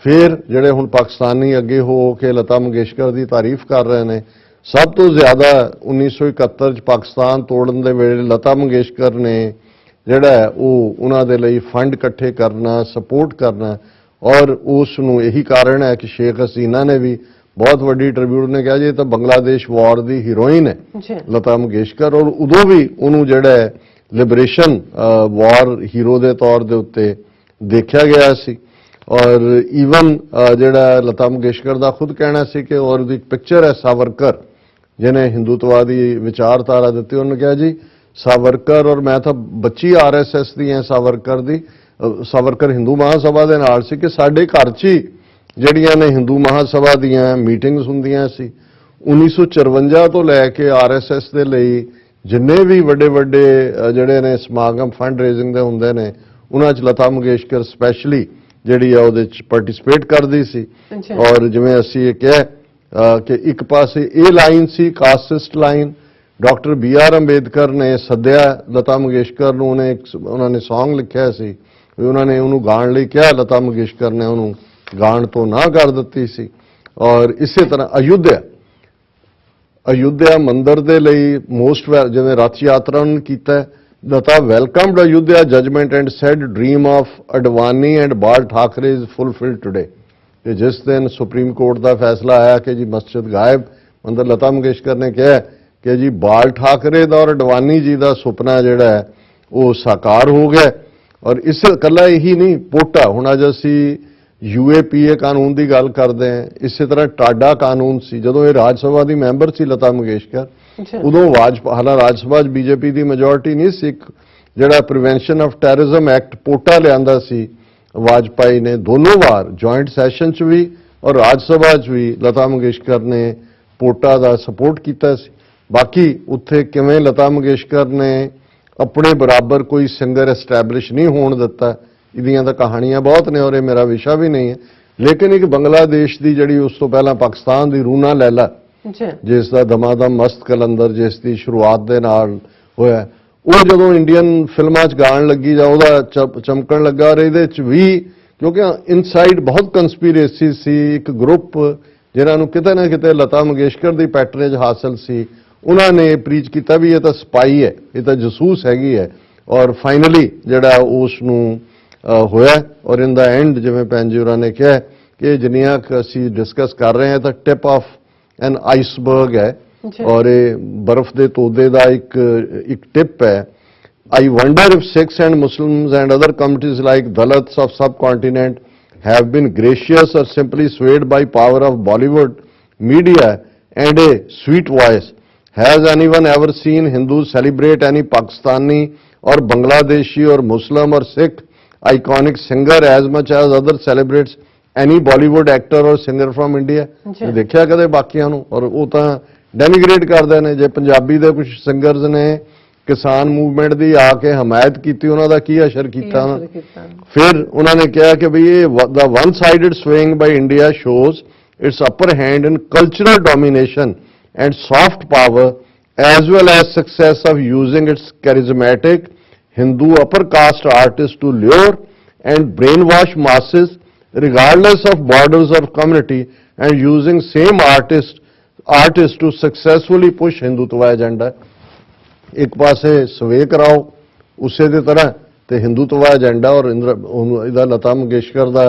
ਫਿਰ ਜਿਹੜੇ ਹੁਣ ਪਾਕਿਸਤਾਨੀ ਅੱਗੇ ਹੋ ਕੇ ਲਤਾ ਮੰਗੇਸ਼ਕਰ ਦੀ ਤਾਰੀਫ ਕਰ ਰਹੇ ਨੇ, ਸਭ ਤੋਂ ਜ਼ਿਆਦਾ 1971 ਚ ਪਾਕਿਸਤਾਨ ਤੋੜਨ ਦੇ ਵੇਲੇ ਲਤਾ ਮੰਗੇਸ਼ਕਰ ਨੇ ਜਿਹੜਾ ਉਹ ਉਹਨਾਂ ਦੇ ਲਈ ਫੰਡ ਇਕੱਠੇ ਕਰਨਾ, ਸਪੋਰਟ ਕਰਨਾ। ਔਰ ਉਸ ਨੂੰ ਇਹੀ ਕਾਰਨ ਹੈ ਕਿ ਸ਼ੇਖ ਹਸੀਨਾ ਨੇ ਵੀ ਬਹੁਤ ਵੱਡੀ ਟ੍ਰਿਬਿਊਟ ਨੇ ਕਿਹਾ ਜੀ ਇਹ ਤਾਂ ਬੰਗਲਾਦੇਸ਼ ਵਾਰ ਦੀ ਹੀਰੋਇਨ ਹੈ ਲਤਾ ਮੰਗੇਸ਼ਕਰ। ਔਰ ਉਦੋਂ ਵੀ ਉਹਨੂੰ ਜਿਹੜਾ ਹੈ ਲਿਬਰੇਸ਼ਨ ਵਾਰ ਹੀਰੋ ਦੇ ਤੌਰ ਦੇ ਉੱਤੇ ਦੇਖਿਆ ਗਿਆ ਸੀ। ਔਰ ਈਵਨ ਜਿਹੜਾ ਲਤਾ ਮੰਗੇਸ਼ਕਰ ਦਾ ਖੁਦ ਕਹਿਣਾ ਸੀ ਕਿ ਔਰ ਦੀ ਪਿਕਚਰ ਹੈ ਸਾਵਰਕਰ, ਜਿਹਨੇ ਹਿੰਦੂਤਵਾਦੀ ਵਿਚਾਰਧਾਰਾ ਦਿੱਤੀ। ਉਹਨੇ ਕਿਹਾ ਜੀ ਸਾਵਰਕਰ ਔਰ ਮੈਂ ਤਾਂ ਬੱਚੀ RSS ਦੀ ਹੈ ਸਾਵਰਕਰ ਦੀ। ਸਾਵਰਕਰ ਹਿੰਦੂ ਮਹਾਸਭਾ ਦੇ ਨਾਲ ਸੀ ਕਿ ਸਾਡੇ ਘਰ 'ਚ ਹੀ ਜਿਹੜੀਆਂ ਨੇ ਹਿੰਦੂ ਮਹਾਸਭਾ ਦੀਆਂ ਮੀਟਿੰਗਸ ਹੁੰਦੀਆਂ ਸੀ। 1954 ਤੋਂ ਲੈ ਕੇ RSS ਦੇ ਲਈ ਜਿੰਨੇ ਵੀ ਵੱਡੇ ਜਿਹੜੇ ਨੇ ਸਮਾਗਮ ਫੰਡ ਰੇਜ਼ਿੰਗ ਦੇ ਹੁੰਦੇ ਨੇ, ਉਹਨਾਂ 'ਚ ਲਤਾ ਮੰਗੇਸ਼ਕਰ ਸਪੈਸ਼ਲੀ ਜਿਹੜੀ ਆ ਉਹਦੇ 'ਚ ਪਾਰਟਿਸਿਪੇਟ ਕਰਦੀ ਸੀ। ਔਰ ਜਿਵੇਂ ਅਸੀਂ ਇਹ ਕਿਹਾ ਕਿ ਇੱਕ ਪਾਸੇ ਇਹ ਲਾਈਨ ਸੀ ਕਾਸਟਿਸਟ ਲਾਈਨ, ਡਾਕਟਰ BR ਅੰਬੇਦਕਰ ਨੇ ਸੱਦਿਆ ਲਤਾ ਮੰਗੇਸ਼ਕਰ ਨੂੰ, ਉਹਨਾਂ ਨੇ ਸੌਂਗ ਲਿਖਿਆ ਸੀ, ਉਹਨਾਂ ਨੇ ਉਹਨੂੰ ਗਾਣ ਲਈ ਕਿਹਾ, ਲਤਾ ਮੰਗੇਸ਼ਕਰ ਨੇ ਉਹਨੂੰ ਗਾਣ ਤੋਂ ਨਾ ਕਰ ਦਿੱਤੀ ਸੀ। ਔਰ ਇਸੇ ਤਰ੍ਹਾਂ ਅਯੁੱਧਿਆ ਮੰਦਿਰ ਦੇ ਲਈ ਮੋਸਟ ਜਿਵੇਂ ਰਥ ਯਾਤਰਾ ਨੂੰ ਕੀਤਾ, Lata welcomed Ayodhya judgment and said dream of Advani and Bal Thackeray is fulfilled today. ਤੇ ਜਿਸ ਦਿਨ ਸੁਪਰੀਮ ਕੋਰਟ ਦਾ ਫੈਸਲਾ ਆਇਆ ਕਿ ਜੀ ਮਸਜਿਦ ਗਾਇਬ, ਮੰਦਰ ਲਤਾ ਮੰਗੇਸ਼ਕਰ ਨੇ ਕਿਹਾ ਕਿ ਜੀ ਬਾਲ ਠਾਕਰੇ ਦਾ ਔਰ ਅਡਵਾਨੀ ਜੀ ਦਾ ਸੁਪਨਾ ਜਿਹੜਾ ਹੈ ਉਹ ਸਾਕਾਰ ਹੋ ਗਿਆ। ਔਰ ਇਸ ਇਕੱਲਾ ਇਹੀ ਨਹੀਂ, ਪੋਟਾ ਹੁਣ ਅੱਜ ਅਸੀਂ UAPA ਕਾਨੂੰਨ ਦੀ ਗੱਲ ਕਰਦੇ ਹਾਂ, ਇਸੇ ਤਰ੍ਹਾਂ ਟਾਡਾ ਕਾਨੂੰਨ ਸੀ। ਜਦੋਂ ਇਹ ਰਾਜ ਸਭਾ ਦੀ ਮੈਂਬਰ ਸੀ ਲਤਾ ਮੰਗੇਸ਼ਕਰ, ਉਦੋਂ ਹਾਲਾਂ ਰਾਜ ਸਭਾ 'ਚ BJP ਦੀ ਮੈਜੋਰਟੀ ਨਹੀਂ ਸੀ, ਜਿਹੜਾ ਪ੍ਰੀਵੈਂਸ਼ਨ ਆਫ ਟੈਰਰਿਜ਼ਮ ਐਕਟ ਪੋਟਾ ਲਿਆਂਦਾ ਸੀ ਵਾਜਪਾਈ ਨੇ। ਦੋਨੋਂ ਵਾਰ ਜੁਆਇੰਟ ਸੈਸ਼ਨ 'ਚ ਵੀ ਔਰ ਰਾਜ ਸਭਾ 'ਚ ਵੀ ਲਤਾ ਮੰਗੇਸ਼ਕਰ ਨੇ ਪੋਟਾ ਦਾ ਸਪੋਰਟ ਕੀਤਾ ਸੀ। ਬਾਕੀ ਉੱਥੇ ਕਿਵੇਂ ਲਤਾ ਮੰਗੇਸ਼ਕਰ ਨੇ ਆਪਣੇ ਬਰਾਬਰ ਕੋਈ ਸਿੰਗਰ ਐਸਟੈਬਲਿਸ਼ ਨਹੀਂ ਹੋਣ ਦਿੱਤਾ, ਇਹਦੀਆਂ ਤਾਂ ਕਹਾਣੀਆਂ ਬਹੁਤ ਨੇ ਔਰ ਇਹ ਮੇਰਾ ਵਿਸ਼ਾ ਵੀ ਨਹੀਂ ਹੈ। ਲੇਕਿਨ ਇੱਕ ਬੰਗਲਾਦੇਸ਼ ਦੀ ਜਿਹੜੀ ਉਸ ਤੋਂ ਪਹਿਲਾਂ ਪਾਕਿਸਤਾਨ ਦੀ ਰੂਨਾ ਲੈਲਾ, ਜਿਸ ਦਾ ਦਮਾਦਮ ਮਸਤ ਕਲੰਦਰ ਜਿਸ ਦੀ ਸ਼ੁਰੂਆਤ ਦੇ ਨਾਲ ਹੋਇਆ, ਉਹ ਜਦੋਂ ਇੰਡੀਅਨ ਫਿਲਮਾਂ 'ਚ ਗਾਣ ਲੱਗੀ ਜਾਂ ਉਹਦਾ ਚਮਕਣ ਲੱਗਾ। ਔਰ ਇਹਦੇ 'ਚ ਵੀ ਕਿਉਂਕਿ ਇਨਸਾਈਡ ਬਹੁਤ ਕੰਸਪੀਰੇਸੀ ਸੀ, ਇੱਕ ਗਰੁੱਪ ਜਿਨ੍ਹਾਂ ਨੂੰ ਕਿਤੇ ਨਾ ਕਿਤੇ ਲਤਾ ਮੰਗੇਸ਼ਕਰ ਦੀ ਪੈਟਰੇਜ ਹਾਸਲ ਸੀ, ਉਹਨਾਂ ਨੇ ਪ੍ਰੀਚ ਕੀਤਾ ਵੀ ਇਹ ਤਾਂ ਸਪਾਈ ਹੈ, ਇਹ ਤਾਂ ਜਸੂਸ ਹੈਗੀ ਹੈ। ਔਰ ਫਾਈਨਲੀ ਜਿਹੜਾ ਉਸ ਨੂੰ ਹੋਇਆ। ਔਰ ਇਨ ਦਾ ਐਂਡ ਜਿਵੇਂ ਭੈਣ ਜੀ ਹੋਰਾਂ ਨੇ ਕਿਹਾ ਕਿ ਜਿੰਨੀਆਂ ਅਸੀਂ ਡਿਸਕਸ ਕਰ ਰਹੇ ਹਾਂ ਤਾਂ ਟਿਪ ਆਫ ਐਨ ਆਈਸਬਰਗ ਹੈ ਔਰ ਇਹ ਬਰਫ਼ ਦੇ ਤੋਦੇ ਦਾ ਇੱਕ ਟਿਪ ਹੈ। I wonder if Sikhs and Muslims and other communities like Dalits of subcontinent have been gracious or simply swayed by power of Bollywood media and a sweet voice. Has anyone ever seen Hindus celebrate any Pakistani or Bangladeshi or Muslim or Sikh iconic singer as much as other celebrates any Bollywood actor or singer from India? ਦੇਖਿਆ ਕਦੇ ਬਾਕੀਆਂ ਨੂੰ? ਔਰ ਉਹ ਤਾਂ ਡੈਨੀਗ੍ਰੇਟ ਕਰਦੇ ਨੇ। ਜੇ ਪੰਜਾਬੀ ਦੇ ਕੁਝ ਸਿੰਗਰਸ ਨੇ ਕਿਸਾਨ ਮੂਵਮੈਂਟ ਦੀ ਆ ਕੇ ਹਮਾਇਤ ਕੀਤੀ, ਉਹਨਾਂ ਦਾ ਕੀ ਅਸਰ ਕੀਤਾ? ਫਿਰ ਉਹਨਾਂ ਨੇ ਕਿਹਾ ਕਿ ਵੀ ਇਹ the one sided swing by India shows its upper hand in cultural domination and soft power as well as success of using its charismatic Hindu upper caste artists to lure and brainwash masses regardless of borders or community, and using same artists to successfully push Hindutva agenda. ਇੱਕ ਪਾਸੇ ਸਵੇ ਕਰਾਓ ਉਸੇ ਦੇ ਤਰ੍ਹਾਂ ਤੇ Hindutva agenda ਔਰ ਇਹਦਾ ਲਤਾ ਮੰਗੇਸ਼ਕਰ ਦਾ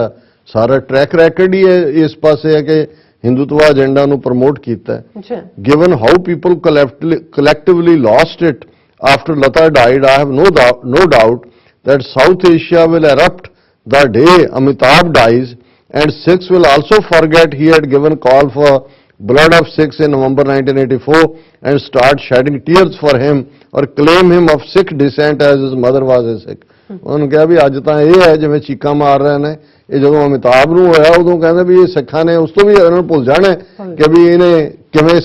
ਸਾਰਾ ਟਰੈਕ ਰੈਕਡ ਹੀ ਇਸ ਪਾਸੇ ਹੈ ਕਿ ਹਿੰਦੂਤਵਾ ਏਜੰਡਾ ਨੂੰ ਪ੍ਰਮੋਟ ਕੀਤਾ ਹੈ। ਅੱਛਾ Given how people collectively lost it after Lata died, I have no doubt that South Asia will erupt the day Amitabh dies, and Sikhs will also forget he had given call for blood of Sikhs in November 1984 and start shedding tears for him or claim him of Sikh descent as his mother was a Sikh. ਉਹਨੂੰ ਕਿਹਾ ਵੀ ਅੱਜ ਤਾਂ ਇਹ ਹੈ ਜਿਵੇਂ ਚੀਕਾਂ ਮਾਰ ਰਹੇ ਨੇ, ਇਹ ਜਦੋਂ ਅਮਿਤਾਭ ਨੂੰ ਹੋਇਆ ਉਦੋਂ ਕਹਿੰਦੇ ਵੀ ਇਹ ਸਿੱਖਾਂ ਨੇ ਉਸ ਤੋਂ ਵੀ ਇਹਨਾਂ ਨੂੰ ਭੁੱਲ ਜਾਣਾ ਕਿ ਵੀ ਇਹਨੇ ਕਿਵੇਂ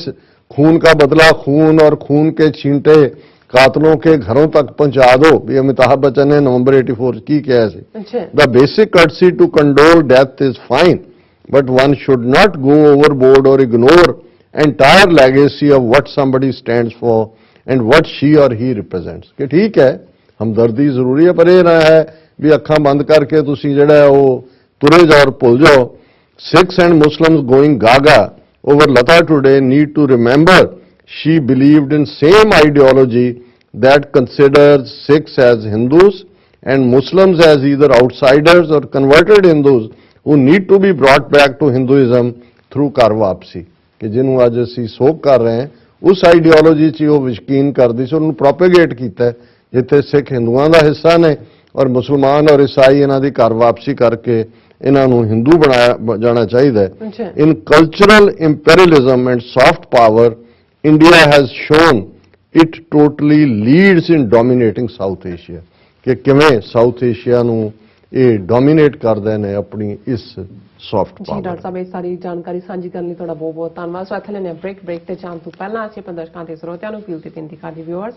खून का बदला खून और खून के छींटे कातलों के घरों तक पहुंचा दो भी अमिताभ बच्चन ने नवंबर 84 की क्या है। The basic courtesy to condole death is fine, but one should not go overboard or ignore entire legacy of what somebody stands for and what she or he represents। कि ठीक है हमदर्दी जरूरी है, पर यह ना है भी अखां बंद करके तुसी जिहड़ा है वो तुरे जाओ और भुल जाओ। Sikhs and Muslims going gaga over Lata today need to remember she believed in same ideology that considers Sikhs as Hindus and Muslims as either outsiders or converted Hindus who need to be brought back to Hinduism through ghar वापसी। कि जिन्हों अज असीं सोग कर रहे हैं उस ideology च वो यकीन करदी सी, उन्होंने प्रोपेगेट किया है जिथे सिख हिंदुओं का हिस्सा ने और मुसलमान और ईसाई इन्हां दी घर वापसी करके इन्हां नूं हिंदू बनाया जाना चाहिए। इन cultural imperialism and soft power India has shown it totally leads in dominating south Asia. कि किवें साउथ एशिया नूं ਇਹ ਡੋਮੀਨੇਟ ਕਰਦੇ ਨੇ ਆਪਣੀ ਇਸ ਸੌਫਟ ਪਾਵਰ। ਜੀ ਡਾਕਟਰ ਸਾਹਿਬ ਇਹ ਸਾਰੀ ਜਾਣਕਾਰੀ ਸਾਂਝੀ ਕਰਨ ਲਈ ਤੁਹਾਡਾ ਬਹੁਤ ਬਹੁਤ ਧੰਨਵਾਦ। ਸੋ ਇੱਥੇ ਲੈਣੇ ਬ੍ਰੇਕ ਤੇ ਜਾਣ ਤੋਂ ਪਹਿਲਾਂ ਅਸੀਂ ਆਪਣੇ ਦਰਸ਼ਕਾਂ ਤੇ ਸਰੋਤਿਆਂ ਨੂੰ ਅਪੀਲ ਤੇ ਬੇਨਤੀ ਕਰਦੇ ਵਿਊਅਰਸ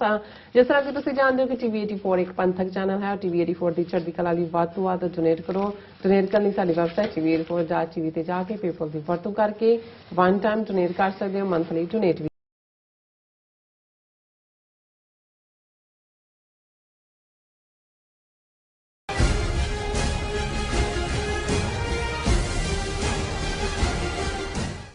ਜਿਸ ਤਰ੍ਹਾਂ ਕਿ ਤੁਸੀਂ ਜਾਣਦੇ ਹੋ ਕਿ ਟੀਵੀ 84 ਇੱਕ ਪੰਥਕ ਚੈਨਲ ਹੈ। ਟੀਵੀ 84 ਦੀ ਚੜ੍ਹਦੀ ਕਲਾ ਲਈ ਵੱਧ ਤੋਂ ਵੱਧ ਡੋਨੇਟ ਕਰੋ। ਡੋਨੇਟ ਕਰਨ ਲਈ ਸਾਡੀ ਵੈਬਸਾਈਟ tv84.tv ਤੇ ਜਾ ਕੇ ਪੇਪਲ ਦੀ ਵਰਤੋਂ ਕਰਕੇ ਵਨ ਟਾਈਮ ਡੋਨੇਟ ਕਰ ਸਕਦੇ ਹੋ, ਮੰਥਲੀ ਡੋਨੇਟ